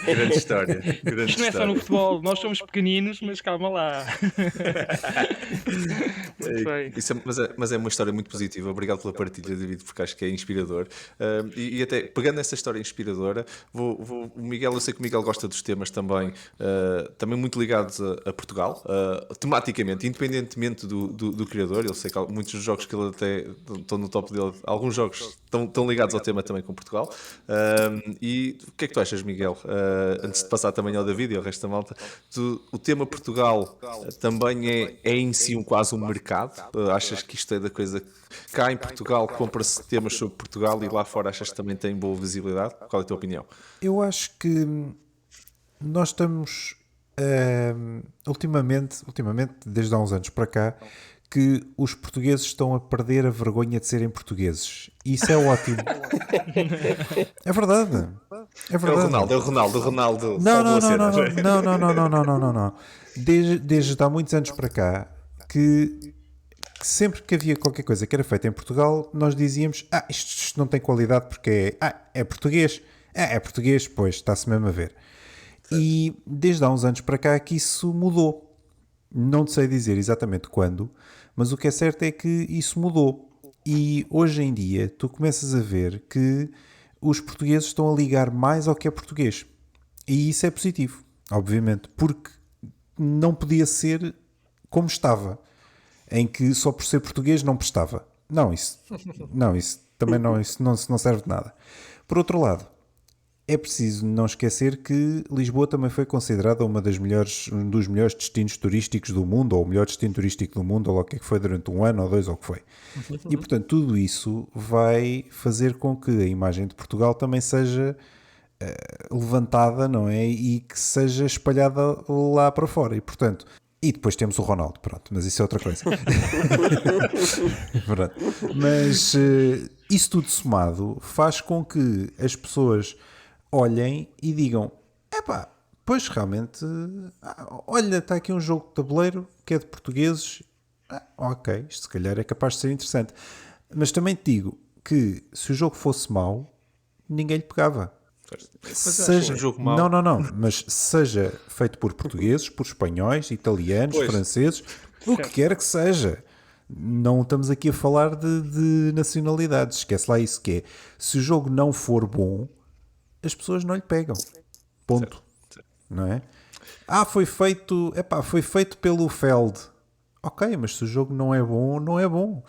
Grande história. Isto não é só no futebol, nós somos pequeninos, mas calma lá. Mas é uma história muito positiva. Obrigado pela partilha, David, porque acho que é inspirador. E até pegando essa história inspiradora, o Miguel, eu sei que o Miguel gosta dos temas também muito ligados a Portugal, tematicamente, independentemente do criador. Eu sei que muitos dos jogos que ele até estão no top dele, alguns jogos estão ligados ao tema também com Portugal. E o que é que tu achas, Miguel? Antes de passar também ao David e ao resto da malta, o tema Portugal também é em si quase um mercado? Achas que isto é da coisa que cá em Portugal compra-se temas sobre Portugal e lá fora achas que também tem boa visibilidade? Qual é a tua opinião? Eu acho que nós estamos ultimamente, desde há uns anos para cá, que os portugueses estão a perder a vergonha de serem portugueses. Isso é ótimo. É verdade. É verdade. É o Ronaldo. Não. Desde há muitos anos para cá, que sempre que havia qualquer coisa que era feita em Portugal, nós dizíamos, isto não tem qualidade porque é português. É português, pois, está-se mesmo a ver. E desde há uns anos para cá que isso mudou. Não te sei dizer exatamente quando, mas o que é certo é que isso mudou. E hoje em dia tu começas a ver que os portugueses estão a ligar mais ao que é português. E isso é positivo, obviamente, porque não podia ser como estava, em que só por ser português não prestava. Isso também não, isso não serve de nada. Por outro lado, é preciso não esquecer que Lisboa também foi considerada um dos melhores destinos turísticos do mundo, ou o melhor destino turístico do mundo, ou o que é que foi durante um ano ou dois, ou o que foi. E, portanto, tudo isso vai fazer com que a imagem de Portugal também seja levantada, não é? E que seja espalhada lá para fora. E, portanto, e depois temos o Ronaldo, pronto, mas isso é outra coisa. Pronto. Mas isso tudo somado faz com que as pessoas olhem e digam: epá, pois realmente, olha, está aqui um jogo de tabuleiro que é de portugueses, ok, isto se calhar é capaz de ser interessante. Mas também te digo que se o jogo fosse mau, ninguém lhe pegava. Seja um jogo mau. Não, mas seja feito por portugueses, por espanhóis, italianos, franceses, o que quer que seja. Não estamos aqui a falar de nacionalidades, esquece lá isso que é. Se o jogo não for bom, as pessoas não lhe pegam. Ponto. Certo. Não é? Foi feito pelo Feld. Ok, mas se o jogo não é bom, não é bom.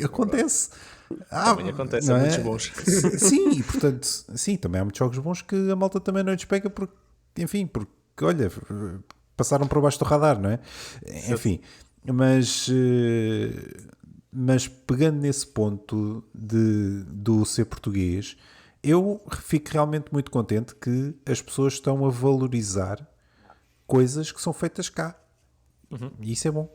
Acontece. Também acontece, há muitos bons. Sim, e portanto, sim, também há muitos jogos bons que a malta também não lhes pega porque, olha, passaram por baixo do radar, não é? Enfim, mas pegando nesse ponto do ser português, eu fico realmente muito contente que as pessoas estão a valorizar coisas que são feitas cá. E isso é bom.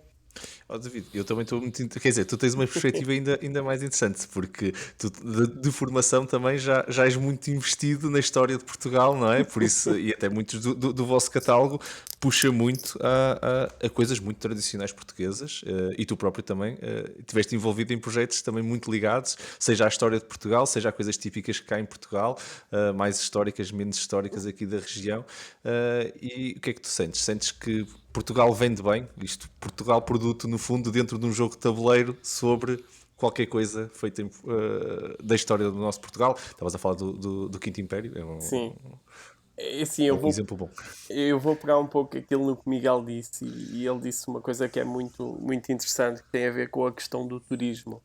David, eu também estou muito. Quer dizer, tu tens uma perspectiva ainda mais interessante, porque tu de formação também já és muito investido na história de Portugal, não é? Por isso, e até muitos do vosso catálogo puxa muito a coisas muito tradicionais portuguesas, e tu próprio também estiveste envolvido em projetos também muito ligados, seja à história de Portugal, seja a coisas típicas que cá em Portugal, mais históricas, menos históricas aqui da região. E o que é que tu sentes? Sentes que Portugal vende bem, Portugal produto no fundo dentro de um jogo de tabuleiro sobre qualquer coisa feita da história do nosso Portugal? Estavas a falar do Quinto Império, Sim. Um exemplo bom. Eu vou pegar um pouco aquilo no que o Miguel disse, e ele disse uma coisa que é muito, muito interessante, que tem a ver com a questão do turismo.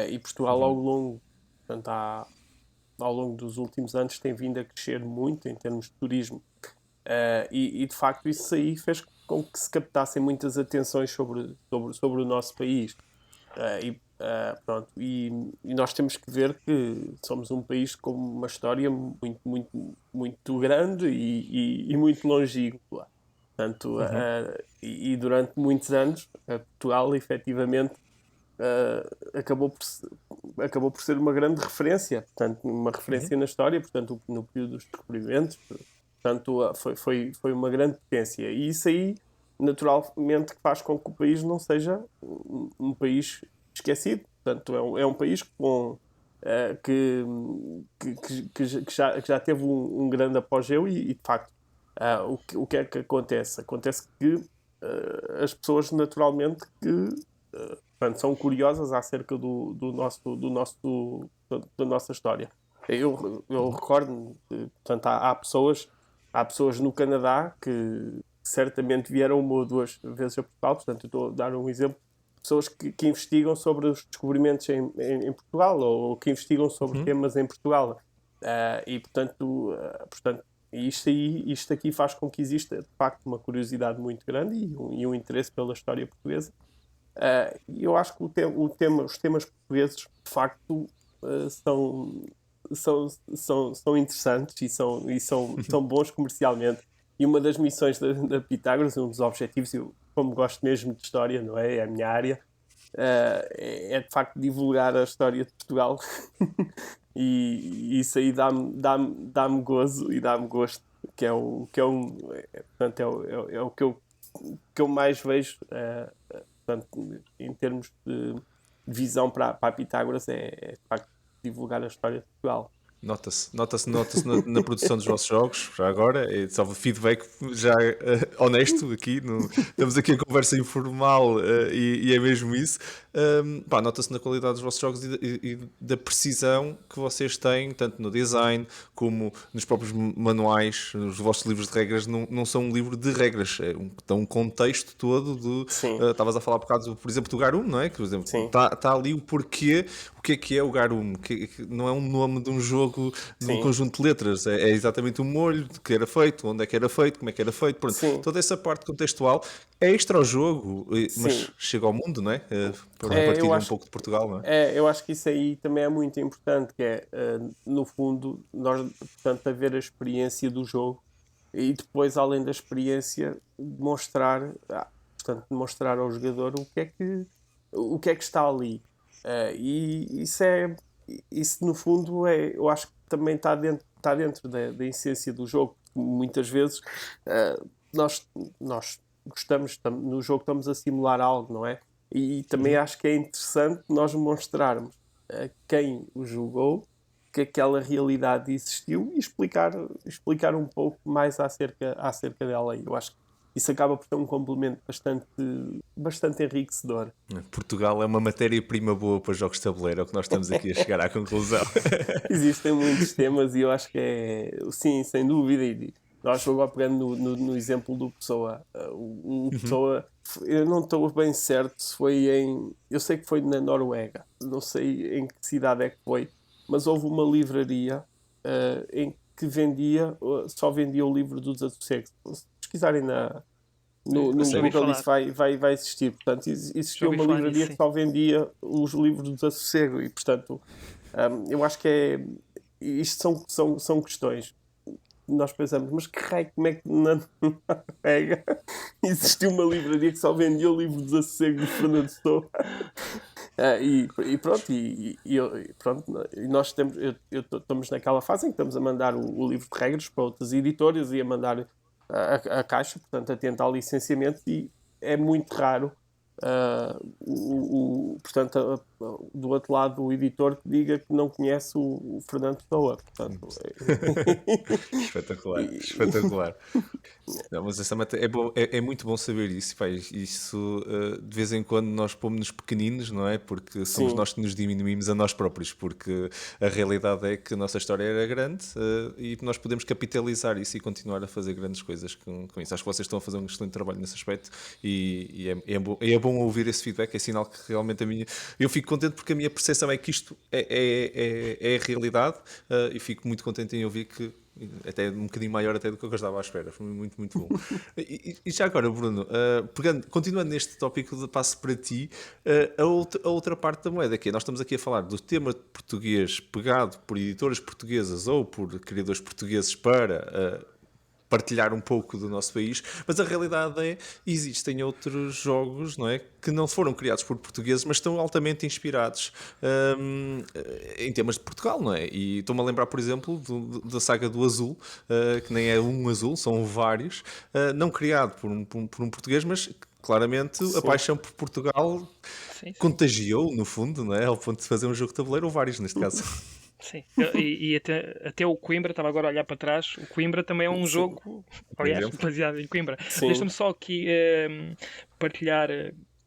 E Portugal portanto, ao longo dos últimos anos tem vindo a crescer muito em termos de turismo. E de facto isso aí fez com que se captassem muitas atenções sobre o nosso país. Pronto, e nós temos que ver que somos um país com uma história muito, muito, muito grande e muito longínqua. Portanto, e durante muitos anos, Portugal efetivamente acabou por ser uma grande referência, portanto, uma referência na história, portanto, no período dos descobrimentos. Portanto, foi uma grande potência. E isso aí, naturalmente, faz com que o país não seja um país esquecido. Portanto, é um país que já teve um grande apogeu e de facto, o que é que acontece? Acontece que as pessoas, naturalmente, portanto, são curiosas acerca da nossa história. Eu recordo-me, portanto, há pessoas no Canadá que certamente vieram uma ou duas vezes a Portugal, portanto, eu estou a dar um exemplo, pessoas que investigam sobre os descobrimentos em Portugal ou que investigam sobre temas em Portugal. E, portanto, isto aqui faz com que exista, de facto, uma curiosidade muito grande e um interesse pela história portuguesa. E eu acho que os temas portugueses, de facto, são interessantes e são bons comercialmente. E uma das missões da Pitágoras, um dos objetivos, eu, como gosto mesmo de história, não é? É a minha área, é de facto divulgar a história de Portugal. E isso aí dá-me gozo e dá-me gosto, portanto, é o que eu mais vejo, portanto, em termos de visão para a Pitágoras, é de facto divulgar a história de Portugal. Nota-se na produção dos vossos jogos, já agora, é só feedback já honesto aqui, estamos aqui a conversa informal e é mesmo isso. Pá, nota-se na qualidade dos vossos jogos e da precisão que vocês têm, tanto no design como nos próprios manuais. Os vossos livros de regras não são um livro de regras, dão um contexto todo do. Sim, Estavas a falar por causa, por exemplo, do Garum, não é? Que, por exemplo, sim, está ali o porquê, o que é o Garum, que não é um nome de um jogo, de um sim, conjunto de letras, é exatamente o molho, de que era feito, onde é que era feito, como é que era feito, pronto. sim, Toda essa parte contextual é extra ao jogo, sim. mas chega ao mundo, não é? Eu Partilha um acho, pouco de Portugal, não é? eu acho que isso aí também é muito importante, que é, no fundo, nós, portanto, haver a experiência do jogo e depois, além da experiência, demonstrar ao jogador o que é que está ali. E isso no fundo eu acho que também está dentro da essência do jogo. Muitas vezes nós, nós gostamos, no jogo estamos a simular algo, não é? E também acho que é interessante nós mostrarmos a quem o jogou que aquela realidade existiu e explicar um pouco mais acerca dela. E eu acho que isso acaba por ter um complemento bastante enriquecedor. Portugal é uma matéria-prima boa para jogos de tabuleiro, é o que nós estamos aqui a chegar à conclusão. Existem muitos temas e eu acho que sim, sem dúvida. E nós agora pegando no exemplo do Pessoa, Pessoa, eu não estou bem certo se foi eu sei que foi na Noruega, não sei em que cidade é que foi, mas houve uma livraria em que só vendia o livro do Desassossego. Se pesquisarem no Já ouvi Google isso falar. vai existir. Portanto, Já existia ouvi uma falar livraria nisso, que sim. só vendia os livros do Desassossego e, portanto, eu acho que isto são questões. Nós pensamos, mas que raio, como é que na Noruega existiu uma livraria que só vendia o livro do Desassossego do Fernando Pessoa? E pronto, pronto, e nós estamos naquela fase em que estamos a mandar o livro de regras para outras editoras e a mandar a caixa, portanto, atento ao licenciamento, e é muito raro, portanto, do outro lado, o editor que diga que não conhece o Fernando Pessoa. Portanto, Espetacular, e- espetacular. Não, mas essa é muito bom saber isso, pá. Isso de vez em quando nós pomos-nos pequeninos, não é? Porque somos sim, nós que nos diminuímos a nós próprios, porque a realidade é que a nossa história era grande, e nós podemos capitalizar isso e continuar a fazer grandes coisas com isso. Acho que vocês estão a fazer um excelente trabalho nesse aspecto e é bom ouvir esse feedback, é sinal que realmente eu fico contente porque a minha percepção é que isto é a realidade, e fico muito contente em ouvir que até um bocadinho maior até do que eu estava à espera. Foi muito, muito bom. E já agora, Bruno, continuando neste tópico, passo para ti a outra parte da moeda, que é, nós estamos aqui a falar do tema português pegado por editoras portuguesas ou por criadores portugueses para partilhar um pouco do nosso país, mas a realidade é existem outros jogos, não é, que não foram criados por portugueses, mas estão altamente inspirados em temas de Portugal, não é? E estou-me a lembrar, por exemplo, da saga do Azul, que nem é um azul, são vários, não criado por um português, mas claramente a sim. paixão por Portugal Sim, sim. contagiou, no fundo, não é? Ao ponto de fazer um jogo de tabuleiro, ou vários neste caso. Sim. E até o Coimbra, estava agora a olhar para trás, o Coimbra também é um Sim, jogo, Por aliás, exemplo. baseado em Coimbra. sim, Deixa-me só aqui partilhar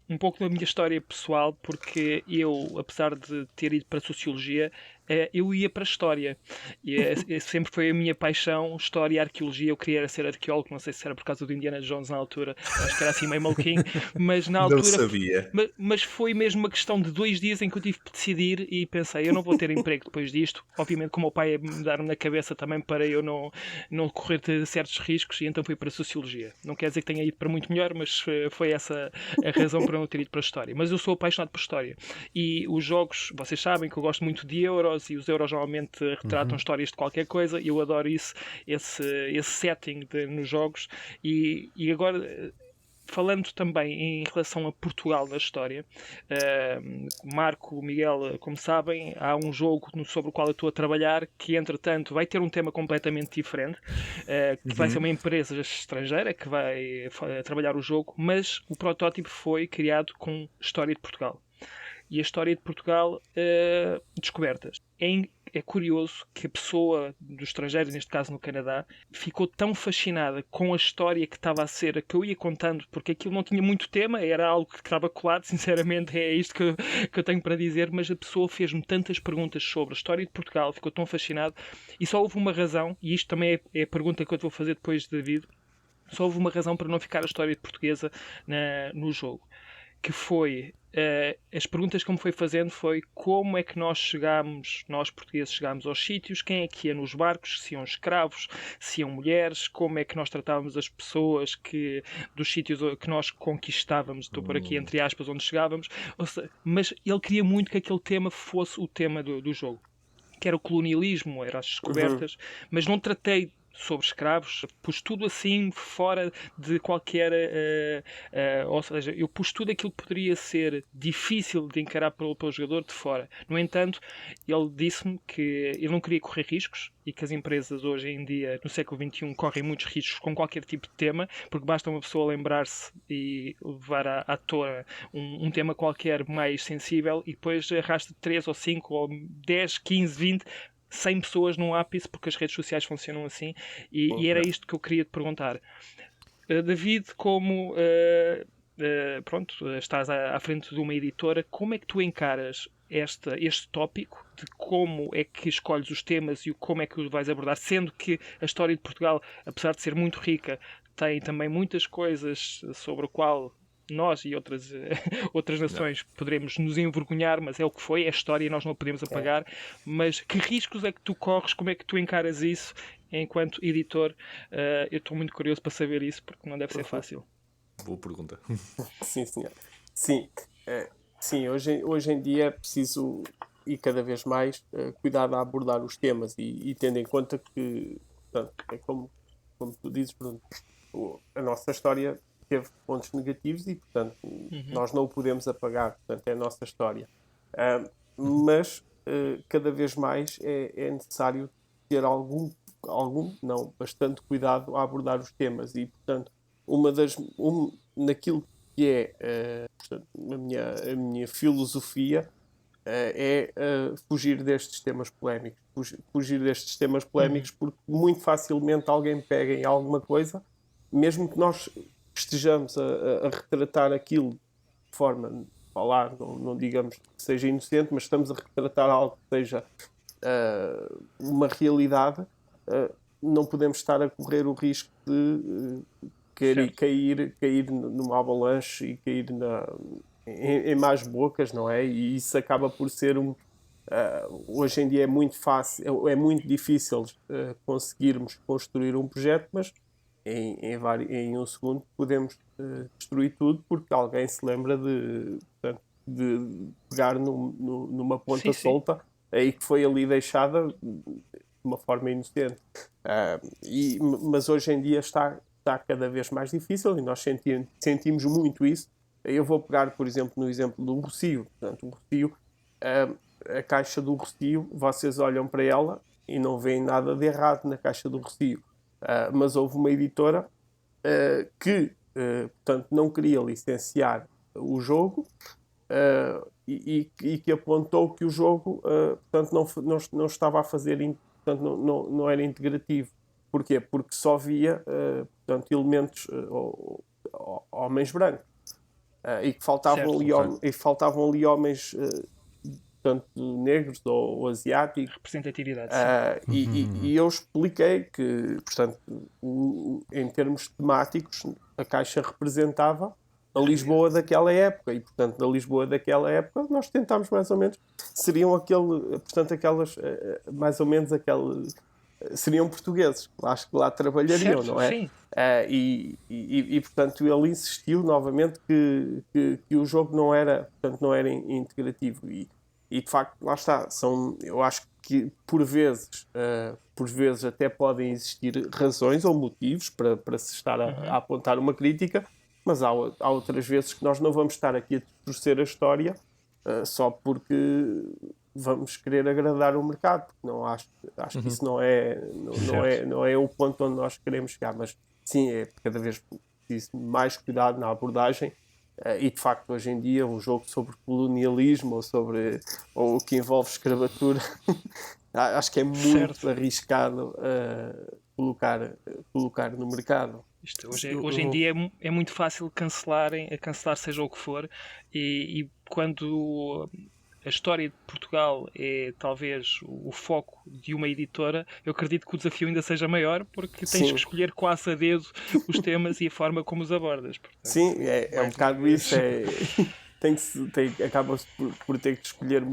um pouco da minha história pessoal, porque eu, apesar de ter ido para a Sociologia, eu ia para a História. Sempre foi a minha paixão, História e Arqueologia. Eu queria ser arqueólogo, não sei se era por causa do Indiana Jones na altura, acho que era assim meio maluquinho, mas na Não altura... sabia. Mas foi mesmo uma questão de 2 dias em que eu tive que decidir e pensei, eu não vou ter emprego depois disto. Obviamente que o meu pai ia me dar na cabeça também para eu não correr certos riscos, e então fui para a Sociologia. Não quer dizer que tenha ido para muito melhor, mas foi essa a razão para eu não ter ido para a História. Mas eu sou apaixonado por História. E os jogos, vocês sabem que eu gosto muito de Euros, e os Euros geralmente retratam histórias de qualquer coisa, e eu adoro esse setting nos jogos. E agora... Falando também em relação a Portugal na história, Marco, Miguel, como sabem, há um jogo sobre o qual eu estou a trabalhar que, entretanto, vai ter um tema completamente diferente, que vai ser uma empresa estrangeira que vai trabalhar o jogo, mas o protótipo foi criado com história de Portugal. e a história de Portugal descobertas. É curioso que a pessoa do estrangeiro, neste caso no Canadá, ficou tão fascinada com a história que estava a ser, a que eu ia contando, porque aquilo não tinha muito tema, era algo que estava colado, sinceramente, é isto que eu tenho para dizer, mas a pessoa fez-me tantas perguntas sobre a história de Portugal, ficou tão fascinado, e só houve uma razão, e isto também é a pergunta que eu te vou fazer depois, David, só houve uma razão para não ficar a história portuguesa no jogo, que foi, as perguntas que me foi fazendo foi como é que nós portugueses chegámos aos sítios, quem é que ia nos barcos, se iam escravos, se iam mulheres, como é que nós tratávamos as pessoas dos sítios que nós conquistávamos, estou por aqui entre aspas, onde chegávamos, mas ele queria muito que aquele tema fosse o tema do jogo, que era o colonialismo, eram as descobertas, mas não tratei sobre escravos, pus tudo assim fora de qualquer ou seja, eu pus tudo aquilo que poderia ser difícil de encarar pelo jogador de fora. No entanto, ele disse-me que ele não queria correr riscos e que as empresas hoje em dia, no século XXI, correm muitos riscos com qualquer tipo de tema, porque basta uma pessoa lembrar-se e levar à toa um tema qualquer mais sensível e depois arrasta 3 ou 5 ou 10, 15, 20 100 pessoas num ápice, porque as redes sociais funcionam assim, e era isto que eu queria te perguntar. David, como pronto, estás à frente de uma editora, como é que tu encaras este tópico de como é que escolhes os temas e como é que os vais abordar, sendo que a história de Portugal, apesar de ser muito rica, tem também muitas coisas sobre o qual nós e outras nações poderemos nos envergonhar, mas é o que foi, é a história e nós não podemos apagar. Mas que riscos é que tu corres? Como é que tu encaras isso enquanto editor? Eu estou muito curioso para saber isso, porque não deve ser fácil. Boa pergunta. Sim, senhor. Sim, hoje em dia é preciso, e cada vez mais, cuidar a abordar os temas e tendo em conta que, portanto, é como tu dizes, Bruno, a nossa história teve pontos negativos e, portanto, nós não o podemos apagar. Portanto, é a nossa história. Mas, cada vez mais é necessário ter bastante cuidado a abordar os temas. E, portanto, naquilo que é portanto, a minha filosofia é fugir destes temas polémicos. Fugir destes temas polémicos porque muito facilmente alguém pega em alguma coisa, mesmo que nós estejamos a retratar aquilo de forma, não digamos que seja inocente, mas estamos a retratar algo que seja uma realidade, não podemos estar a correr o risco de cair numa avalanche e cair em más bocas, não é? E isso acaba por ser hoje em dia é muito fácil, é muito difícil conseguirmos construir um projeto, mas em um segundo podemos destruir tudo porque alguém se lembra de pegar numa ponta solta aí que foi ali deixada de uma forma inocente. Mas hoje em dia está cada vez mais difícil e nós sentimos muito isso. Eu vou pegar, por exemplo, no exemplo do Rossio. Portanto, o Rossio, a caixa do Rossio, vocês olham para ela e não veem nada de errado na caixa do Rossio. Mas houve uma editora que, portanto, não queria licenciar o jogo e que apontou que o jogo, portanto, não estava a fazer, portanto, não era integrativo. Porquê? Porque só via, portanto, elementos homens brancos e que faltavam ali homens tanto negros ou asiáticos. Representatividade. E eu expliquei que, portanto, em termos temáticos, a caixa representava a Lisboa daquela época e, portanto, na Lisboa daquela época nós tentámos mais ou menos, seriam seriam portugueses, acho que lá trabalhariam, certo, não é? Sim. E portanto ele insistiu novamente que o jogo não era integrativo e de facto lá está, eu acho que por vezes até podem existir razões ou motivos para se estar a apontar uma crítica, mas há outras vezes que nós não vamos estar aqui a torcer a história só porque vamos querer agradar o mercado, porque não acho que isso não é o ponto onde nós queremos chegar, mas sim, é cada vez preciso mais cuidado na abordagem E de facto, hoje em dia, um jogo sobre colonialismo ou que envolve escravatura, acho que é muito Certo. arriscado colocar no mercado. Hoje em dia é muito fácil cancelar seja o que for, e quando a história de Portugal é talvez o foco de uma editora, eu acredito que o desafio ainda seja maior, porque tens Sim. que escolher quase a dedo os temas e a forma como os abordas. Portanto, Sim, é um mais bocado uma vez. isso. Acaba-se por ter que escolher.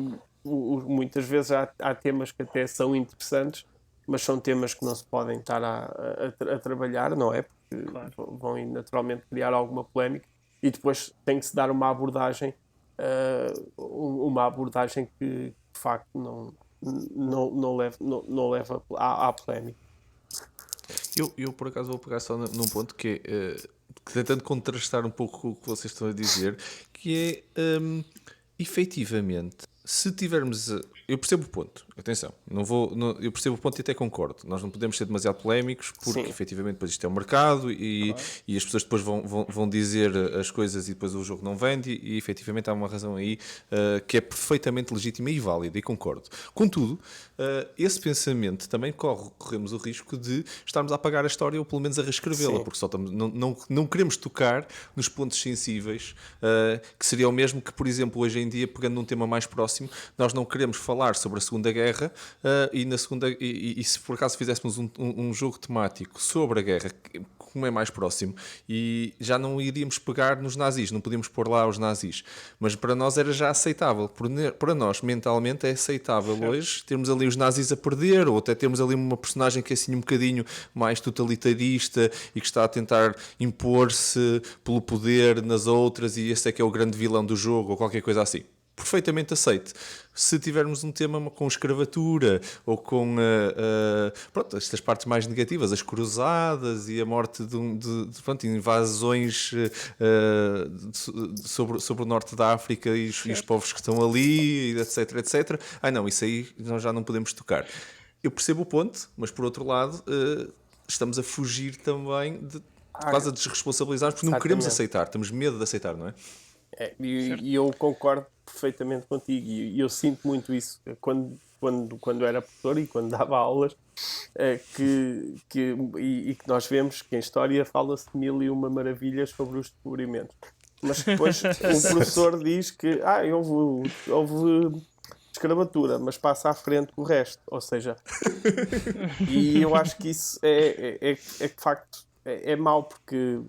Muitas vezes há temas que até são interessantes, mas são temas que não se podem estar a trabalhar, não é? Porque Claro. vão naturalmente criar alguma polémica, e depois tem que se dar uma abordagem que de facto não leva à polémica. Eu por acaso vou pegar só num ponto que é que tentando contrastar um pouco com o que vocês estão a dizer, que é efetivamente, se tivermos. Eu percebo o ponto, atenção, eu percebo o ponto e até concordo. Nós não podemos ser demasiado polémicos, porque Sim. efetivamente depois isto é um mercado e as pessoas depois vão dizer as coisas e depois o jogo não vende, e efetivamente há uma razão aí que é perfeitamente legítima e válida, e concordo. Contudo, esse pensamento também corremos o risco de estarmos a apagar a história ou pelo menos a reescrevê-la, Sim. porque só não queremos tocar nos pontos sensíveis, que seria o mesmo que, por exemplo, hoje em dia, pegando num tema mais próximo, nós não queremos falar sobre a Segunda Guerra, e se por acaso fizéssemos um jogo temático sobre a guerra, como é mais próximo, e já não iríamos pegar nos nazis, não podíamos pôr lá os nazis, mas para nós era já aceitável, para nós mentalmente é aceitável hoje termos ali os nazis a perder, ou até termos ali uma personagem que é assim um bocadinho mais totalitarista e que está a tentar impor-se pelo poder nas outras, e esse é que é o grande vilão do jogo, ou qualquer coisa assim. Perfeitamente aceite. Se tivermos um tema com escravatura ou com pronto, estas partes mais negativas, as cruzadas e a morte pronto, invasões sobre o norte da África e os povos que estão ali, etc, etc. Não, isso aí nós já não podemos tocar. Eu percebo o ponto, mas por outro lado estamos a fugir também quase a desresponsabilizar, porque não queremos Exatamente. aceitar, temos medo de aceitar, não é? E eu concordo perfeitamente contigo, e eu sinto muito isso quando era professor e quando dava aulas, e que nós vemos que em história fala-se de 1001 maravilhas sobre os descobrimentos, mas depois o professor diz que houve escravatura, mas passa à frente o resto, ou seja, e eu acho que isso é de facto é mau, porque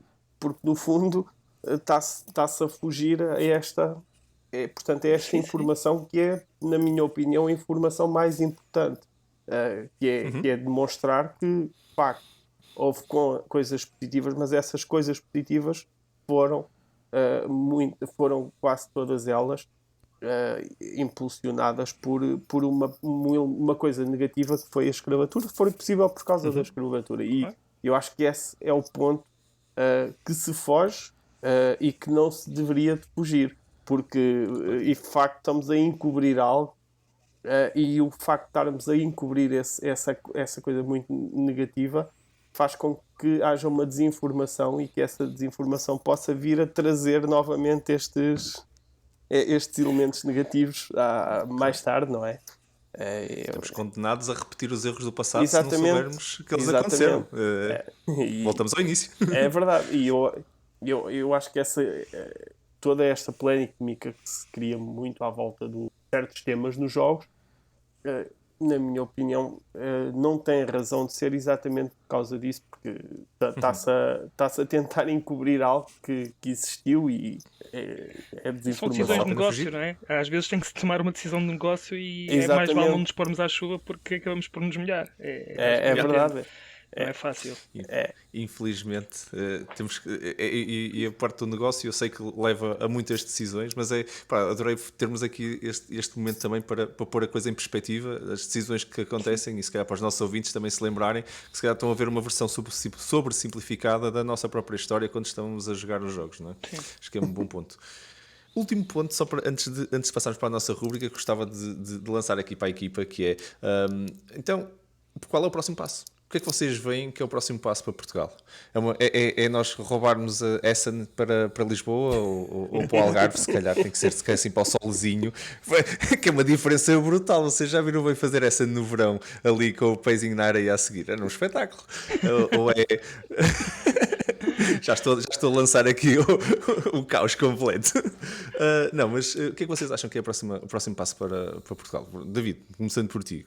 no fundo está-se a fugir a portanto, esta informação que é, na minha opinião, a informação mais importante, que é demonstrar que, de facto, houve coisas positivas, mas essas coisas positivas foram quase todas elas impulsionadas por uma coisa negativa, que foi a escravatura. Foi possível por causa da escravatura, e eu acho que esse é o ponto que se foge e que não se deveria de fugir, porque e de facto estamos a encobrir algo, e o facto de estarmos a encobrir essa coisa muito negativa faz com que haja uma desinformação, e que essa desinformação possa vir a trazer novamente estes elementos negativos mais tarde, não é? Estamos condenados a repetir os erros do passado. Exatamente. Se não soubermos que eles Exatamente. aconteceram. Voltamos ao início. É verdade, e eu acho que toda esta polémica que se cria muito à volta de certos temas nos jogos, na minha opinião, não tem razão de ser exatamente por causa disso, porque está-se a tentar encobrir algo que existiu, e é São desinformação. decisões de negócio, não é? Às vezes tem que se tomar uma decisão de negócio, e é mais Exatamente. vale não nos pormos à chuva, porque acabamos por nos molhar. É verdade. Não é fácil. Infelizmente, temos que. E a parte do negócio eu sei que leva a muitas decisões, mas adorei termos aqui este momento também para pôr a coisa em perspectiva, as decisões que acontecem, e se calhar para os nossos ouvintes também se lembrarem que se calhar estão a ver uma versão sobressimplificada da nossa própria história quando estamos a jogar os jogos, não é? Sim. Acho que é um bom ponto. Último ponto, só para, antes de passarmos para a nossa rúbrica, gostava de lançar aqui para a equipa, que é então, qual é o próximo passo? que é que vocês veem que é o próximo passo para Portugal? É nós roubarmos a Essen para Lisboa ou para o Algarve, se calhar tem que ser assim para o solzinho, que é uma diferença brutal. Vocês já viram bem fazer Essen no verão, ali com o peizinho na areia a seguir? Era um espetáculo. Ou é... já estou a lançar aqui o caos completo. Não, mas o que é que vocês acham que é o próximo passo para Portugal? David, começando por ti,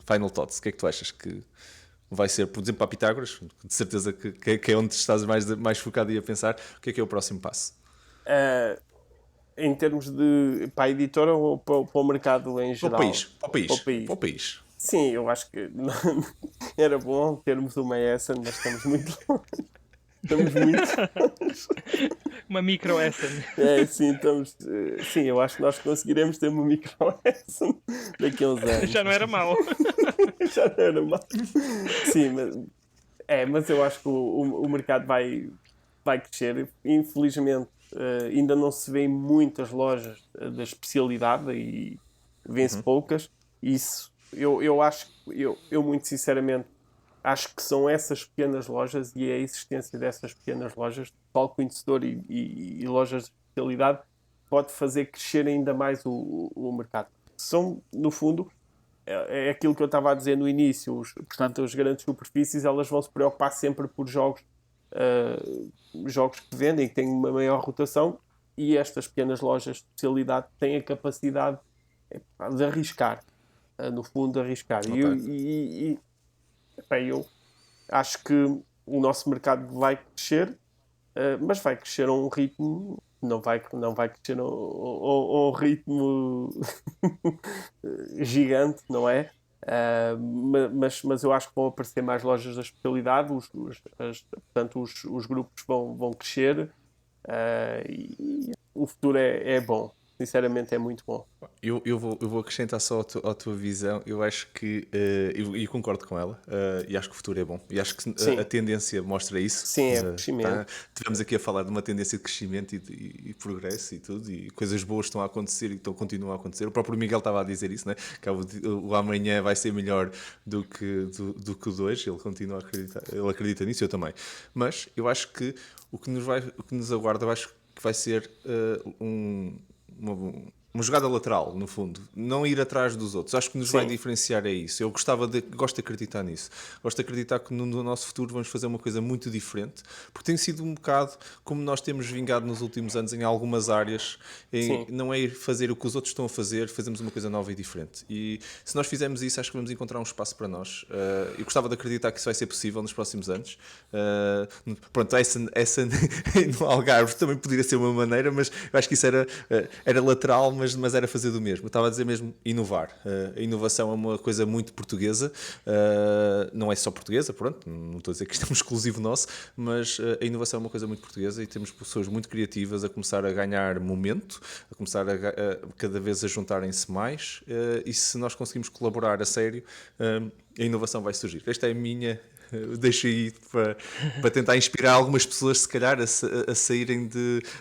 final thoughts, o que é que tu achas que vai ser, por exemplo, para Pitágoras? De certeza que é onde estás mais focado e a pensar. O que é o próximo passo? Em termos de para a editora ou para o mercado em geral? Para o país. Sim, eu acho que era bom termos uma Essen, mas estamos muito longe. Estamos muito longe. Uma micro Essen. Sim, eu acho que nós conseguiremos ter uma micro Essen daqui a uns anos. Já não era mau. Já não era mau. Sim, mas eu acho que o mercado vai crescer. Infelizmente, ainda não se vê em muitas lojas da especialidade e vê-se poucas. Isso, eu acho, eu muito sinceramente, acho que são essas pequenas lojas e a existência dessas pequenas lojas, tal conhecedor e lojas de especialidade, pode fazer crescer ainda mais o mercado. São, no fundo, é aquilo que eu estava a dizer no início, portanto, as grandes superfícies elas vão se preocupar sempre por jogos que vendem, que têm uma maior rotação, e estas pequenas lojas de especialidade têm a capacidade de arriscar, no fundo, de arriscar. Okay. Eu acho que o nosso mercado vai crescer, mas vai crescer a um ritmo, não vai crescer a um ritmo gigante, não é? Mas eu acho que vão aparecer mais lojas da especialidade, portanto os grupos vão crescer, e o futuro é bom. Sinceramente é muito bom. Eu vou acrescentar só à tua visão. Eu acho que, e concordo com ela, e acho que o futuro é bom. E acho que a tendência mostra isso. Sim, é crescimento. Tivemos aqui a falar de uma tendência de crescimento e progresso e tudo, e coisas boas estão a acontecer e continuam a acontecer. O próprio Miguel estava a dizer isso, né? Que o amanhã vai ser melhor do que o de hoje. Ele continua a acreditar, ele acredita nisso, eu também. Mas eu acho que o que nos aguarda, eu acho que vai ser uma jogada lateral, no fundo. Não ir atrás dos outros. Acho que nos vai diferenciar é isso. Eu gosto de acreditar nisso. Gosto de acreditar que no nosso futuro vamos fazer uma coisa muito diferente, porque tem sido um bocado como nós temos vingado nos últimos anos em algumas áreas, não é ir fazer o que os outros estão a fazer, fazemos uma coisa nova e diferente. E se nós fizermos isso, acho que vamos encontrar um espaço para nós. Eu gostava de acreditar que isso vai ser possível nos próximos anos. Pronto, essa no Algarve também poderia ser uma maneira, mas eu acho que isso era lateral, mas era fazer do mesmo. Eu estava a dizer mesmo inovar. A inovação é uma coisa muito portuguesa, não é só portuguesa, pronto, não estou a dizer que isto é um exclusivo nosso, mas a inovação é uma coisa muito portuguesa e temos pessoas muito criativas a começar a ganhar momento, a começar a cada vez a juntarem-se mais, e se nós conseguimos colaborar a sério, a inovação vai surgir. Esta é a minha... Deixo aí para tentar inspirar algumas pessoas, se calhar, a saírem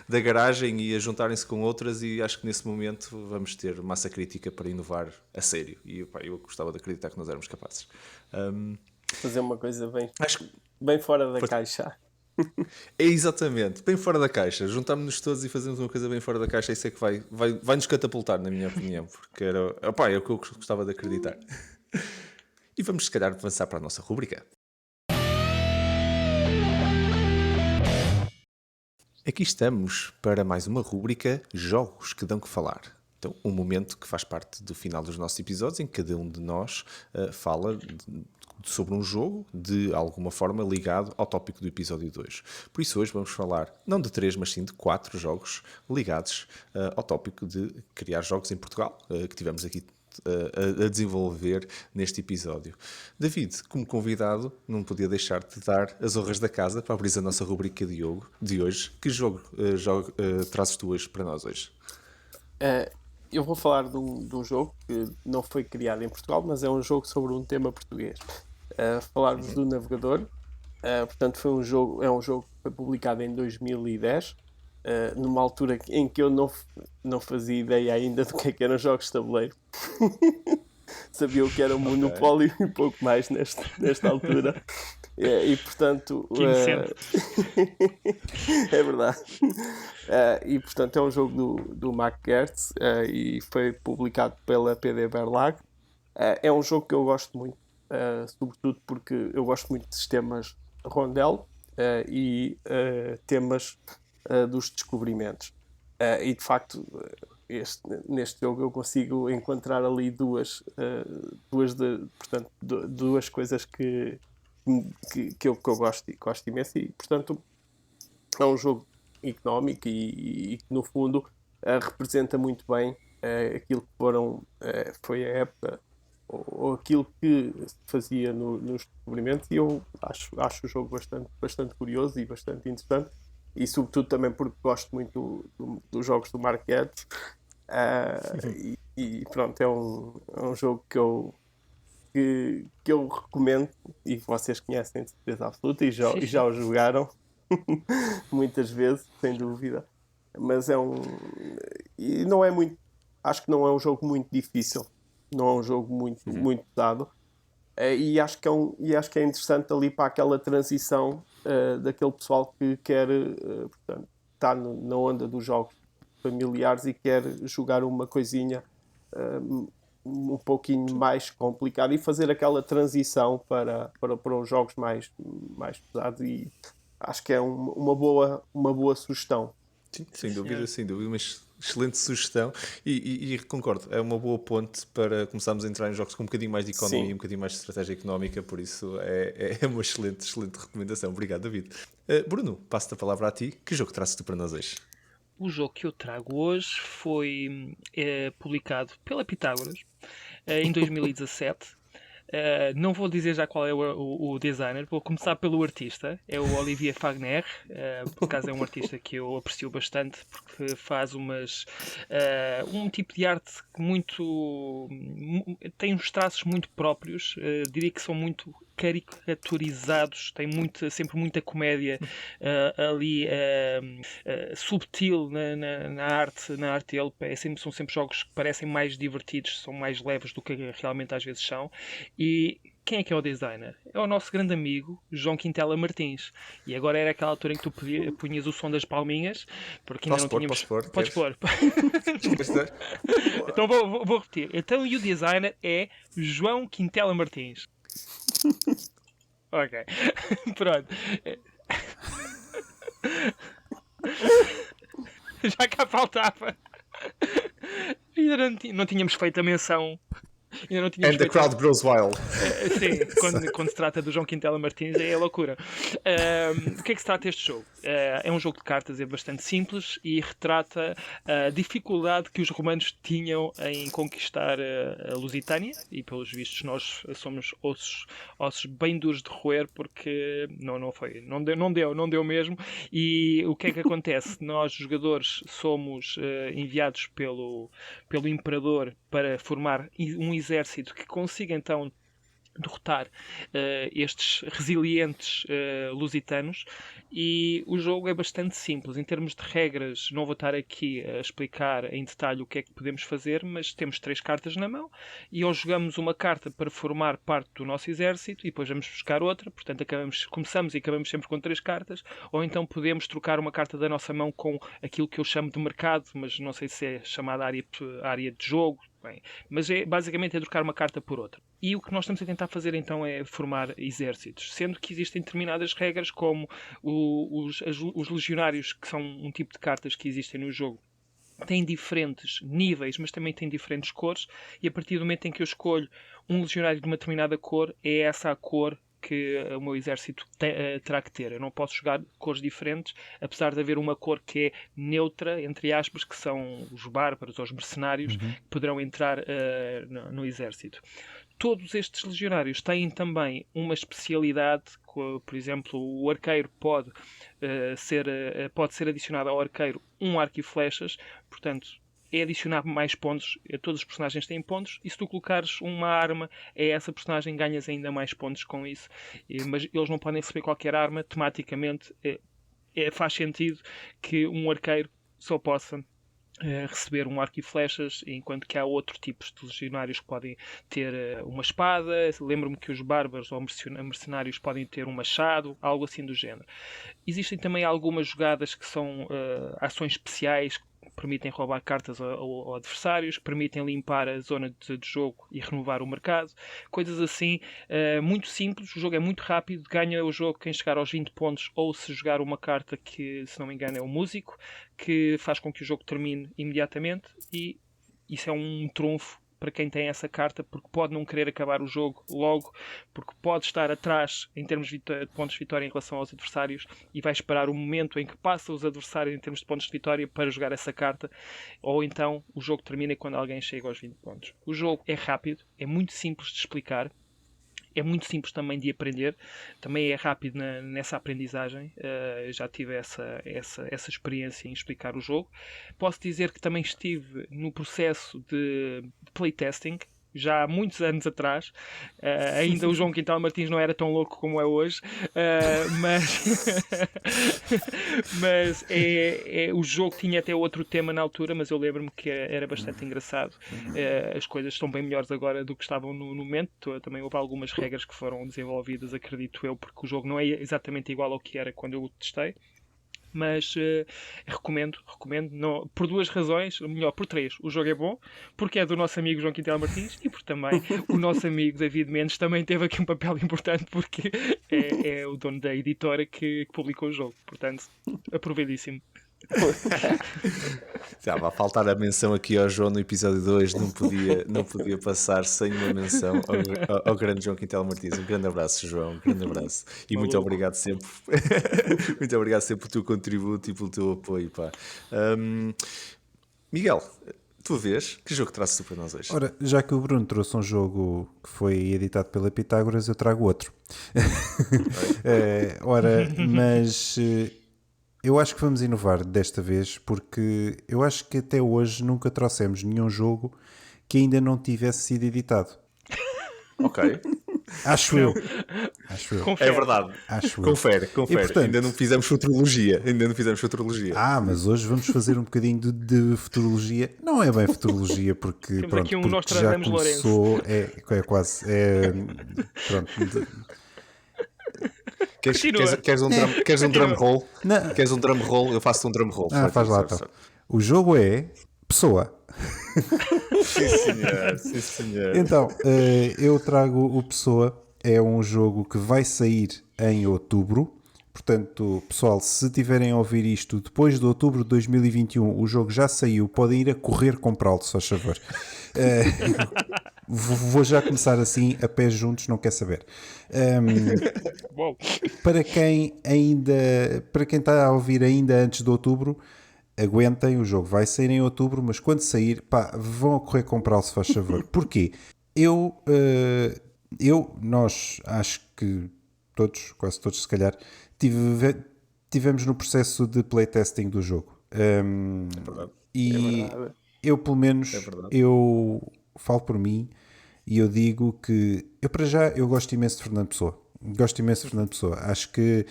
da garagem e a juntarem-se com outras, e acho que nesse momento vamos ter massa crítica para inovar a sério. E eu gostava de acreditar que nós éramos capazes. Fazer uma coisa bem fora da caixa. É exatamente, bem fora da caixa. Juntámos-nos todos e fazemos uma coisa bem fora da caixa. Isso é que vai nos catapultar, na minha opinião, porque é o que eu gostava de acreditar. E vamos, se calhar, avançar para a nossa rúbrica. Aqui estamos para mais uma rúbrica Jogos que dão que falar. Então, um momento que faz parte do final dos nossos episódios em que cada um de nós fala sobre um jogo de alguma forma ligado ao tópico do episódio 2. Por isso hoje vamos falar não de 3, mas sim de 4 jogos ligados ao tópico de criar jogos em Portugal, que tivemos aqui a desenvolver neste episódio. David, como convidado, não podia deixar de dar as honras da casa para abrir a nossa rubrica de hoje. Que jogo trazes tu hoje para nós hoje? Eu vou falar de um jogo que não foi criado em Portugal, mas é um jogo sobre um tema português. Falar-vos do Navegador. Portanto, é um jogo que foi publicado em 2010, numa altura em que eu não fazia ideia ainda do que eram jogos de tabuleiro. sabia o que era o Monopólio e pouco mais nesta altura. E portanto. Que inocente. É verdade. E portanto é um jogo do Mac Gerdts e foi publicado pela PD Verlag. É um jogo que eu gosto muito, sobretudo porque eu gosto muito de sistemas rondel e temas dos descobrimentos. E de facto, neste jogo eu consigo encontrar ali duas coisas que eu gosto imenso, e portanto é um jogo económico e que no fundo representa muito bem aquilo que foi a época ou aquilo que se fazia nos descobrimentos, e eu acho o jogo bastante curioso e bastante interessante, e sobretudo também porque gosto muito dos jogos do Mark Gerdts. E pronto, é um jogo que eu recomendo e que vocês conhecem de certeza absoluta e já o jogaram muitas vezes, sem dúvida. Mas e não é muito, acho que não é um jogo muito difícil, não é um jogo muito pesado, e acho que é interessante ali para aquela transição daquele pessoal que quer portanto, está na onda dos jogos familiares e quer jogar uma coisinha um pouquinho mais complicada e fazer aquela transição para os jogos mais pesados, e acho que é uma boa sugestão. Sim, sem dúvida, uma excelente sugestão e concordo, é uma boa ponte para começarmos a entrar em jogos com um bocadinho mais de economia, um bocadinho mais de estratégia económica, por isso é uma excelente recomendação. Obrigado, David. Bruno, passo-te a palavra a ti. Que jogo trazes tu para nós hoje? O jogo que eu trago hoje foi publicado pela Pitágoras em 2017. Não vou dizer já qual é o designer, vou começar pelo artista, é o Olivier Fagner. Por acaso é um artista que eu aprecio bastante porque faz um tipo de arte que tem uns traços muito próprios, diria que são muito caricaturizados, tem sempre muita comédia ali subtil na arte dele. São sempre jogos que parecem mais divertidos, são mais leves do que realmente às vezes são. E quem é que é o designer? É o nosso grande amigo João Quintela Martins. E agora era aquela altura em que tu punhas o som das palminhas, porque ainda não tínhamos. Podes pôr. Então vou repetir. Então, e o designer é João Quintela Martins. Ok. Pronto. Já cá faltava. Ainda não tínhamos feito a menção. And the crowd grows wild. Sim, quando se trata do João Quintela Martins é loucura. O que é que se trata este jogo? É um jogo de cartas, é bastante simples e retrata a dificuldade que os romanos tinham em conquistar a Lusitânia, e pelos vistos nós somos ossos bem duros de roer, porque não deu mesmo. E o que é que acontece? Nós, jogadores, somos enviados pelo imperador para formar um exército que consiga então derrotar estes resilientes lusitanos. E o jogo é bastante simples em termos de regras. Não vou estar aqui a explicar em detalhe o que é que podemos fazer, mas temos 3 cartas na mão e ou jogamos uma carta para formar parte do nosso exército e depois vamos buscar outra, portanto começamos e acabamos sempre com 3 cartas, ou então podemos trocar uma carta da nossa mão com aquilo que eu chamo de mercado, mas não sei se é chamada área de jogo. Bem, mas basicamente é trocar uma carta por outra. E o que nós estamos a tentar fazer então é formar exércitos, sendo que existem determinadas regras, como os legionários, que são um tipo de cartas que existem no jogo, têm diferentes níveis, mas também têm diferentes cores, e a partir do momento em que eu escolho um legionário de uma determinada cor, é essa a cor que o meu exército terá que ter. Eu não posso jogar cores diferentes, apesar de haver uma cor que é neutra, entre aspas, que são os bárbaros ou os mercenários que poderão entrar no exército. Todos estes legionários têm também uma especialidade. Por exemplo, o arqueiro pode ser adicionado ao arqueiro um arco e flechas, portanto é adicionar mais pontos. Todos os personagens têm pontos, e se tu colocares uma arma a essa personagem, ganhas ainda mais pontos com isso. Mas eles não podem receber qualquer arma. Tematicamente faz sentido que um arqueiro só possa receber um arco e flechas, enquanto que há outro tipo de legionários que podem ter uma espada. Lembro-me que os bárbaros ou mercenários podem ter um machado, algo assim do género. Existem também algumas jogadas que são ações especiais, que permitem roubar cartas ao adversários, permitem limpar a zona de jogo e renovar o mercado, coisas assim, muito simples. O jogo é muito rápido, ganha o jogo quem chegar aos 20 pontos ou se jogar uma carta que, se não me engano, é o músico, que faz com que o jogo termine imediatamente, e isso é um trunfo para quem tem essa carta, porque pode não querer acabar o jogo logo, porque pode estar atrás em termos de pontos de vitória em relação aos adversários e vai esperar o momento em que passa os adversários em termos de pontos de vitória para jogar essa carta, ou então o jogo termina quando alguém chega aos 20 pontos. O jogo é rápido, é muito simples de explicar, é muito simples também de aprender, também é rápido nessa aprendizagem. Já tive essa experiência em explicar o jogo. Posso dizer que também estive no processo de playtesting, já há muitos anos atrás. Ainda o João Quintal Martins não era tão louco como é hoje, mas o jogo tinha até outro tema na altura, mas eu lembro-me que era bastante engraçado. As coisas estão bem melhores agora do que estavam no momento. Também houve algumas regras que foram desenvolvidas, acredito eu, porque o jogo não é exatamente igual ao que era quando eu o testei. Mas recomendo não, por duas razões, melhor, por três. O jogo é bom, porque é do nosso amigo João Quintal Martins, e porque também o nosso amigo David Mendes também teve aqui um papel importante, porque é o dono da editora que publicou o jogo. Portanto, aproveitíssimo. Já vai faltar a menção aqui ao João no episódio 2, não podia passar sem uma menção ao grande João Quintal Martins. Um grande abraço, João, um grande abraço. E muito obrigado sempre muito obrigado sempre pelo teu contributo e pelo teu apoio, pá. Miguel, tua vez, que jogo trazes para nós hoje? Ora, já que o Bruno trouxe um jogo que foi editado pela Pitágoras, eu trago outro. Mas eu acho que vamos inovar desta vez, porque eu acho que até hoje nunca trouxemos nenhum jogo que ainda não tivesse sido editado. Ok. Acho eu. Confere. É verdade. Confere. E, portanto, ainda não fizemos futurologia. Mas hoje vamos fazer um bocadinho de futurologia. Não é bem futurologia, porque, temos pronto, aqui um porque já Nostradamus começou. É quase. Pronto. Queres um drum roll? Não. Queres um drum roll? Eu faço um drum roll. Faz lá então. O jogo é Pessoa. Sim, senhor. Então, eu trago o Pessoa. É um jogo que vai sair em outubro. Portanto, pessoal, se tiverem a ouvir isto depois de outubro de 2021, o jogo já saiu, podem ir a correr comprá-lo, se faz favor. Vou já começar assim, a pés juntos, não quer saber. Para quem está a ouvir ainda antes de outubro, aguentem, o jogo vai sair em outubro, mas quando sair, vão a correr comprá-lo, se faz favor. Porquê? Nós, acho que todos, quase todos se calhar, tivemos no processo de playtesting do jogo. E eu, pelo menos, eu falo por mim e eu digo que eu gosto imenso de Fernando Pessoa. Acho que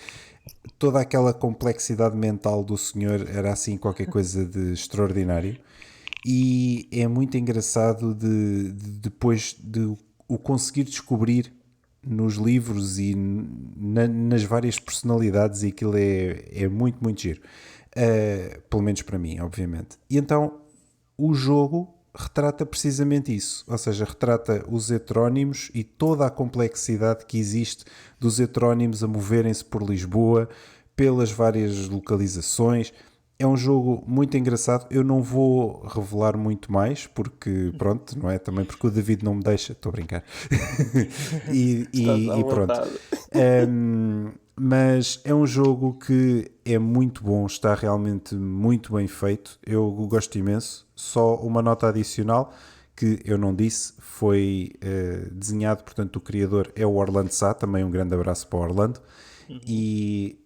toda aquela complexidade mental do senhor era assim qualquer coisa de extraordinário, e é muito engraçado depois de o conseguir descobrir nos livros e nas várias personalidades, e aquilo é muito, muito giro. Pelo menos para mim, obviamente. E então o jogo retrata precisamente isso, ou seja, retrata os heterónimos e toda a complexidade que existe dos heterónimos a moverem-se por Lisboa, pelas várias localizações. É um jogo muito engraçado. Eu não vou revelar muito mais, porque pronto, não é? Também porque o David não me deixa, estou a brincar. e pronto. Mas é um jogo que é muito bom, está realmente muito bem feito. Eu gosto imenso. Só uma nota adicional que eu não disse, foi desenhado, portanto o criador é o Orlando Sá, também um grande abraço para o Orlando. E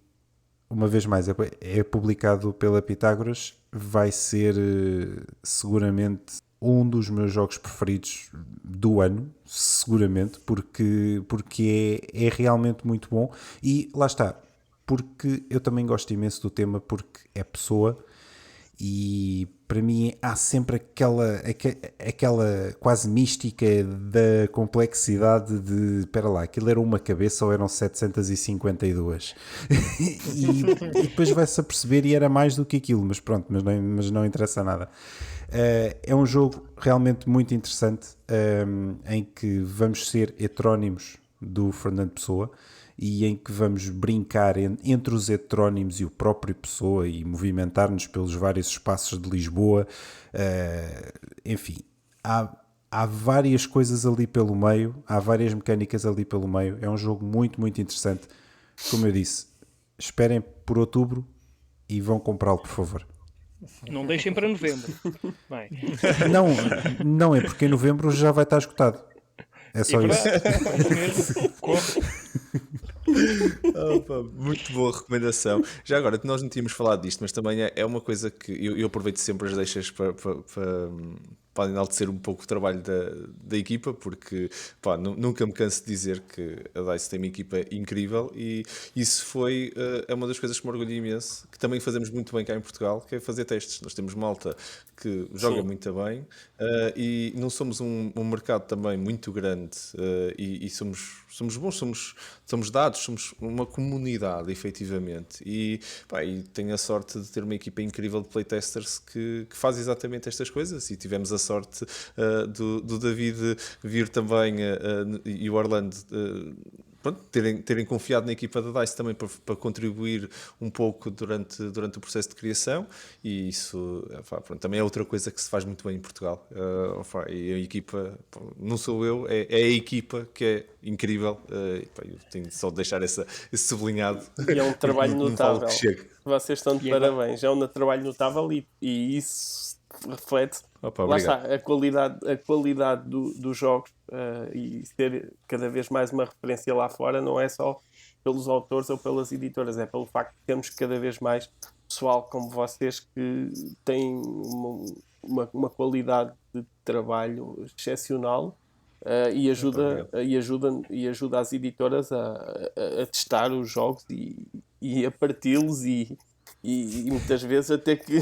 uma vez mais, é publicado pela Pitágoras, vai ser seguramente um dos meus jogos preferidos do ano, seguramente, porque é realmente muito bom. E lá está, porque eu também gosto imenso do tema, porque é pessoa, E para mim há sempre aquela quase mística da complexidade de, espera lá, aquilo era uma cabeça ou eram 752? E depois vai-se a perceber e era mais do que aquilo, mas pronto, mas não interessa nada. É um jogo realmente muito interessante, em que vamos ser heterónimos do Fernando Pessoa e em que vamos brincar entre os heterónimos e o próprio Pessoa e movimentar-nos pelos vários espaços de Lisboa. Enfim, há várias coisas ali pelo meio, há várias mecânicas ali pelo meio. É um jogo muito, muito interessante. Como eu disse, esperem por outubro e vão comprá-lo, por favor. Não deixem para novembro. Bem, Não é porque em novembro já vai estar esgotado. É só isso. Opa, muito boa recomendação. Já agora, nós não tínhamos falado disto, mas também é uma coisa que eu aproveito sempre as deixas para enaltecer um pouco o trabalho da equipa, porque pá, nunca me canso de dizer que a DICE tem uma equipa incrível e isso é uma das coisas que me orgulho imenso, que também fazemos muito bem cá em Portugal, que é fazer testes. Nós temos malta que joga muito bem, e não somos um mercado também muito grande, e somos bons, somos dados, somos uma comunidade, efetivamente. E tenho a sorte de ter uma equipa incrível de playtesters que faz exatamente estas coisas. E tivemos a sorte do David vir também e o Orlando. Pronto, terem confiado na equipa da DICE também para contribuir um pouco durante o processo de criação, e isso pronto, também é outra coisa que se faz muito bem em Portugal. E a equipa, não sou eu, é a equipa que é incrível. Eu tenho só de deixar esse sublinhado. E é um trabalho Não falo que notável. chega. Vocês estão de parabéns. É um trabalho notável e isso reflete. Opa, Lá obrigado. está, a qualidade dos jogos, e ser cada vez mais uma referência lá fora, não é só pelos autores ou pelas editoras, é pelo facto de termos cada vez mais pessoal como vocês que têm uma qualidade de trabalho excepcional, e ajuda as editoras a testar os jogos e a parti-los e muitas vezes a ter que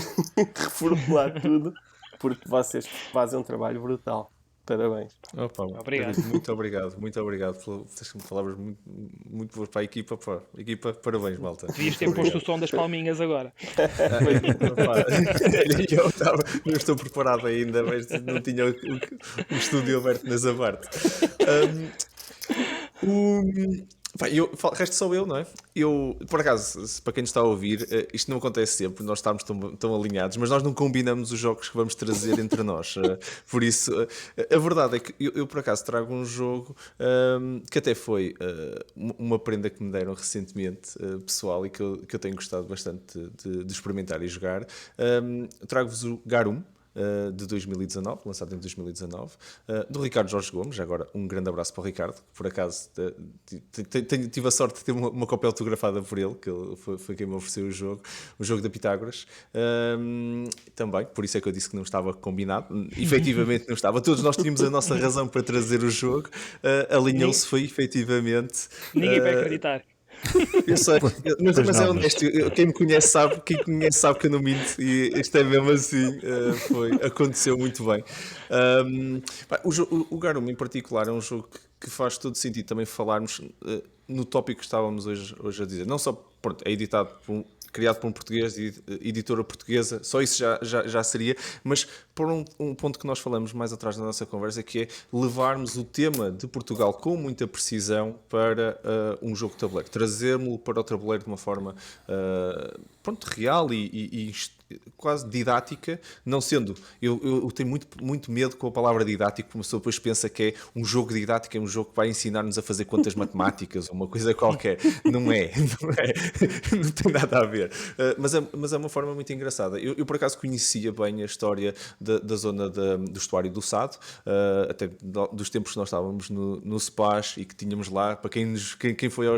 reformular tudo, porque vocês fazem um trabalho brutal. Parabéns. Opa, Obrigado. David, muito obrigado pelas palavras muito boas para a equipa. Pá. Equipa, parabéns, malta. Devias ter posto o som das palminhas agora. Eu estou preparado ainda, mas não tinha o estúdio aberto nessa parte. Resto só eu, não é? Por acaso, para quem nos está a ouvir, isto não acontece sempre, nós estamos tão alinhados, mas nós não combinamos os jogos que vamos trazer entre nós. Por isso, a verdade é que eu por acaso trago um jogo que até foi uma prenda que me deram recentemente, pessoal, e que eu tenho gostado bastante de experimentar e jogar. Trago-vos o Garum, de 2019, lançado em 2019, do Ricardo Jorge Gomes. Já agora um grande abraço para o Ricardo, que por acaso tive a sorte de ter uma cópia autografada por ele, que ele foi quem me ofereceu o jogo da Pitágoras. Também, por isso é que eu disse que não estava combinado. Efetivamente não estava, todos nós tínhamos a nossa razão para trazer o jogo, alinhou-se, foi efetivamente. Ninguém vai acreditar. Eu sei, mas é honesto. Quem me conhece sabe que eu não minto, e isto é mesmo assim. Aconteceu muito bem. O Garum em particular é um jogo que faz todo sentido também falarmos no tópico que estávamos hoje a dizer. Não só, pronto, é editado criado por um português, editora portuguesa, só isso já seria, mas por um ponto que nós falamos mais atrás da nossa conversa, que é levarmos o tema de Portugal com muita precisão para um jogo de tabuleiro, trazermos-lo para o tabuleiro de uma forma real e quase didática, não sendo, eu tenho muito medo com a palavra didático, porque uma pessoa depois pensa que é um jogo didático, é um jogo que vai ensinar-nos a fazer contas matemáticas ou uma coisa qualquer. Não é, não tem nada a ver. Mas é uma forma muito engraçada. Eu por acaso conhecia bem a história da zona do estuário do Sado, até dos tempos que nós estávamos no SPAS e que tínhamos lá, para quem foi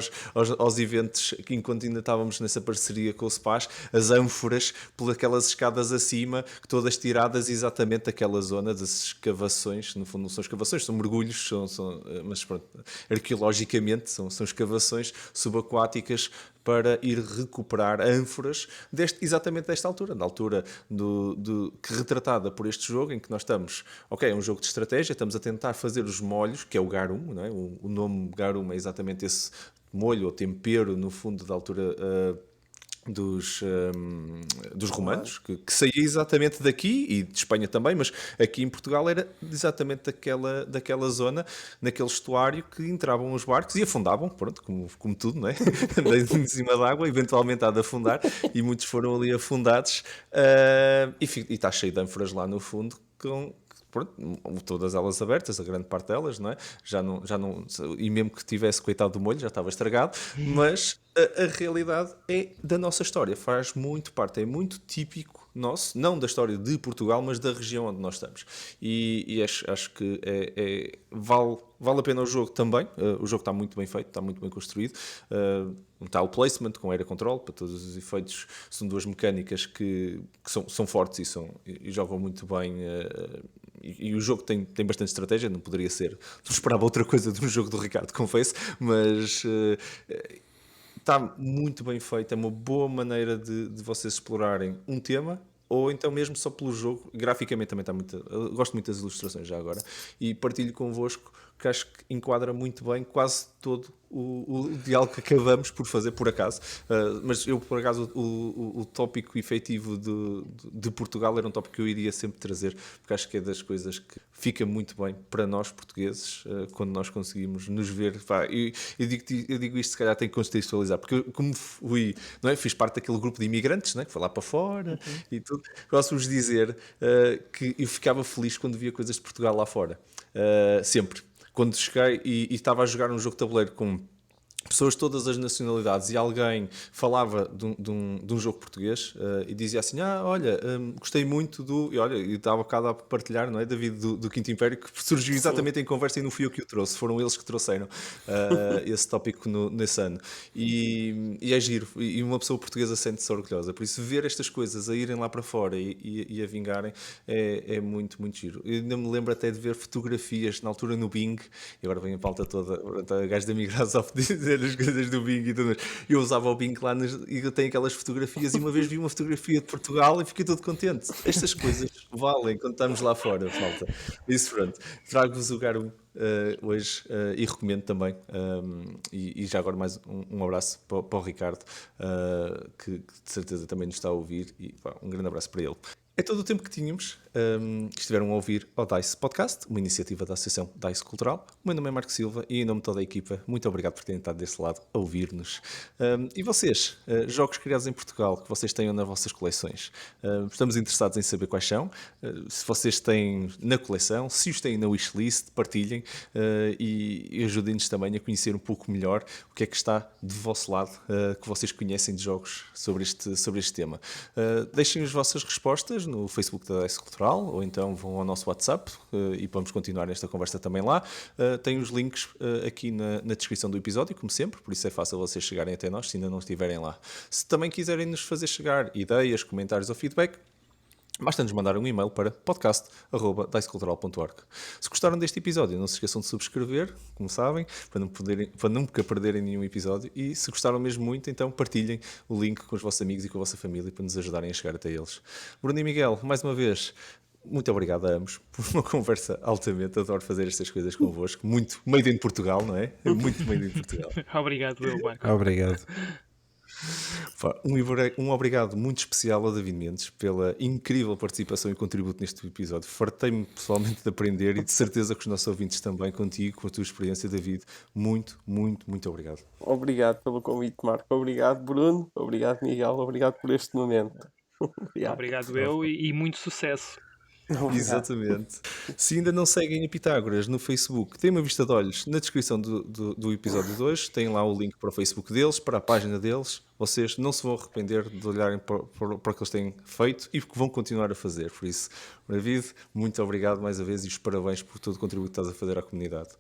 aos eventos, enquanto ainda estávamos nessa parceria com o SPAS, as ânforas, aquelas escadas acima, todas tiradas exatamente daquela zona das escavações. No fundo não são escavações, são mergulhos, mas pronto, arqueologicamente são escavações subaquáticas para ir recuperar ânforas exatamente desta altura, na altura que retratada por este jogo, em que nós estamos, é um jogo de estratégia, estamos a tentar fazer os molhos, que é o garum, não é? O nome garum é exatamente esse molho ou tempero, no fundo, da altura dos romanos, que saía exatamente daqui e de Espanha também, mas aqui em Portugal era exatamente daquela zona, naquele estuário que entravam os barcos e afundavam, pronto, como tudo, não é? Em cima d'água, eventualmente há de afundar, e muitos foram ali afundados, e está cheio de ânforas lá no fundo, pronto, todas elas abertas, a grande parte delas, não é? Já não, e mesmo que tivesse, coitado do molho, já estava estragado, mas a realidade é da nossa história, faz muito parte, é muito típico nosso, não da história de Portugal, mas da região onde nós estamos. E acho que vale a pena o jogo também. O jogo está muito bem feito, está muito bem construído. Um tile placement com area control, para todos os efeitos, são duas mecânicas que são fortes e jogam muito bem. E o jogo tem bastante estratégia, não poderia ser. Não esperava outra coisa de um jogo do Ricardo, confesso, mas está muito bem feito, é uma boa maneira de vocês explorarem um tema, ou então mesmo só pelo jogo. Graficamente também está muito. Eu gosto muito das ilustrações já agora, e partilho convosco que acho que enquadra muito bem quase todo o diálogo que acabamos por fazer, por acaso. Mas eu, por acaso, o tópico efetivo de Portugal era um tópico que eu iria sempre trazer, porque acho que é das coisas que fica muito bem para nós portugueses, quando nós conseguimos nos ver. Eu digo isto, se calhar tem que contextualizar, porque eu, como fui, não é? Fiz parte daquele grupo de imigrantes, não é? Que foi lá para fora e tudo. Posso-vos dizer que eu ficava feliz quando via coisas de Portugal lá fora. Sempre. Quando cheguei e estava a jogar um jogo de tabuleiro com pessoas de todas as nacionalidades e alguém falava de um jogo português e dizia assim, olha, gostei muito e olha, e estava cá a partilhar, não é, David, do Quinto Império, que surgiu exatamente em conversa e não fui eu que o trouxe, foram eles que trouxeram esse tópico nesse ano, e é giro, e uma pessoa portuguesa sente-se orgulhosa, por isso ver estas coisas a irem lá para fora e a vingarem é muito, muito giro. Eu ainda me lembro até de ver fotografias na altura no Bing, e agora vem a pauta toda, a gajo da Microsoft dizer as coisas do Bing e tudo. Eu usava o Bing lá e eu tenho aquelas fotografias, e uma vez vi uma fotografia de Portugal e fiquei todo contente. Estas coisas valem quando estamos lá fora, falta. Isso, pronto. Trago-vos o Garum hoje e recomendo também. E já agora mais um abraço para o Ricardo, que de certeza também nos está a ouvir, e um grande abraço para ele. É todo o tempo que tínhamos. Estiveram a ouvir ao DICE Podcast, uma iniciativa da Associação DICE Cultural. O meu nome é Marco Silva e, em nome de toda a equipa, muito obrigado por terem estado desse lado a ouvir-nos. E vocês, jogos criados em Portugal que vocês tenham nas vossas coleções? Estamos interessados em saber quais são. Se vocês têm na coleção, se os têm na wishlist, partilhem e ajudem-nos também a conhecer um pouco melhor o que é que está do vosso lado, que vocês conhecem de jogos sobre este tema. Deixem as vossas respostas no Facebook da DICE Cultural, ou então vão ao nosso WhatsApp e vamos continuar esta conversa também lá. Tem os links aqui na descrição do episódio, como sempre, por isso é fácil vocês chegarem até nós se ainda não estiverem lá. Se também quiserem nos fazer chegar ideias, comentários ou feedback, basta-nos mandar um e-mail para podcast@dicecultural.org. Se gostaram deste episódio, não se esqueçam de subscrever, como sabem, para nunca perderem nenhum episódio. E se gostaram mesmo muito, então partilhem o link com os vossos amigos e com a vossa família para nos ajudarem a chegar até eles. Bruno e Miguel, mais uma vez, muito obrigado a ambos por uma conversa altamente. Adoro fazer estas coisas convosco. Muito made in Portugal, não é? Muito made in Portugal. Obrigado, Marco. Obrigado. Um obrigado muito especial ao David Mendes pela incrível participação e contributo neste episódio. Fartei-me pessoalmente de aprender e de certeza que os nossos ouvintes também, contigo, com a tua experiência, David. Muito, muito, muito obrigado. Obrigado pelo convite, Marco. Obrigado, Bruno. Obrigado, Miguel. Obrigado por este momento. Obrigado eu e muito sucesso. Obrigado. Exatamente. Se ainda não seguem a Pitágoras no Facebook, tem uma vista de olhos na descrição do episódio 2. Tem lá o link para o Facebook deles, para a página deles. vocês não se vão arrepender de olharem para o que eles têm feito e que vão continuar a fazer. Por isso, David, muito obrigado mais uma vez e os parabéns por todo o contributo que estás a fazer à comunidade.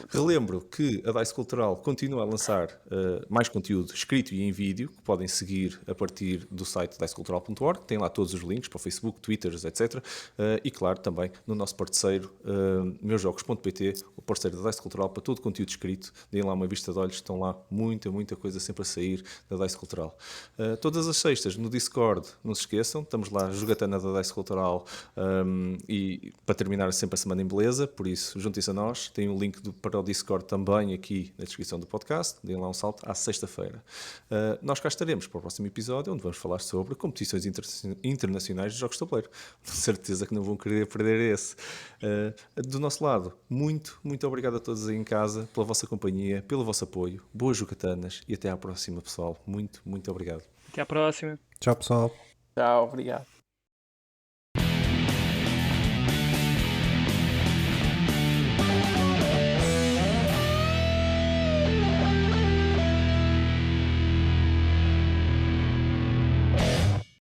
Relembro que a Dice Cultural continua a lançar mais conteúdo escrito e em vídeo, que podem seguir a partir do site dicecultural.org, tem lá todos os links para o Facebook, Twitter, etc. E claro, também no nosso parceiro, meusjogos.pt, o parceiro da Dice Cultural, para todo o conteúdo escrito. Deem lá uma vista de olhos, estão lá muita coisa sempre a sair da Dice Cultural. Todas as sextas no Discord, não se esqueçam, estamos lá, jogatana da Dice Cultural, e para terminar sempre a semana em beleza, por isso juntem-se a nós, tem um link para o Discord também aqui na descrição do podcast, deem lá um salto à sexta-feira. Nós cá estaremos para o próximo episódio, onde vamos falar sobre competições internacionais de jogos de tabuleiro. Com certeza que não vão querer perder esse. Do nosso lado, muito obrigado a todos aí em casa pela vossa companhia, pelo vosso apoio, boas jogatanas e até à próxima, pessoal. Muito obrigado. Até à próxima. Tchau, pessoal. Tchau, obrigado.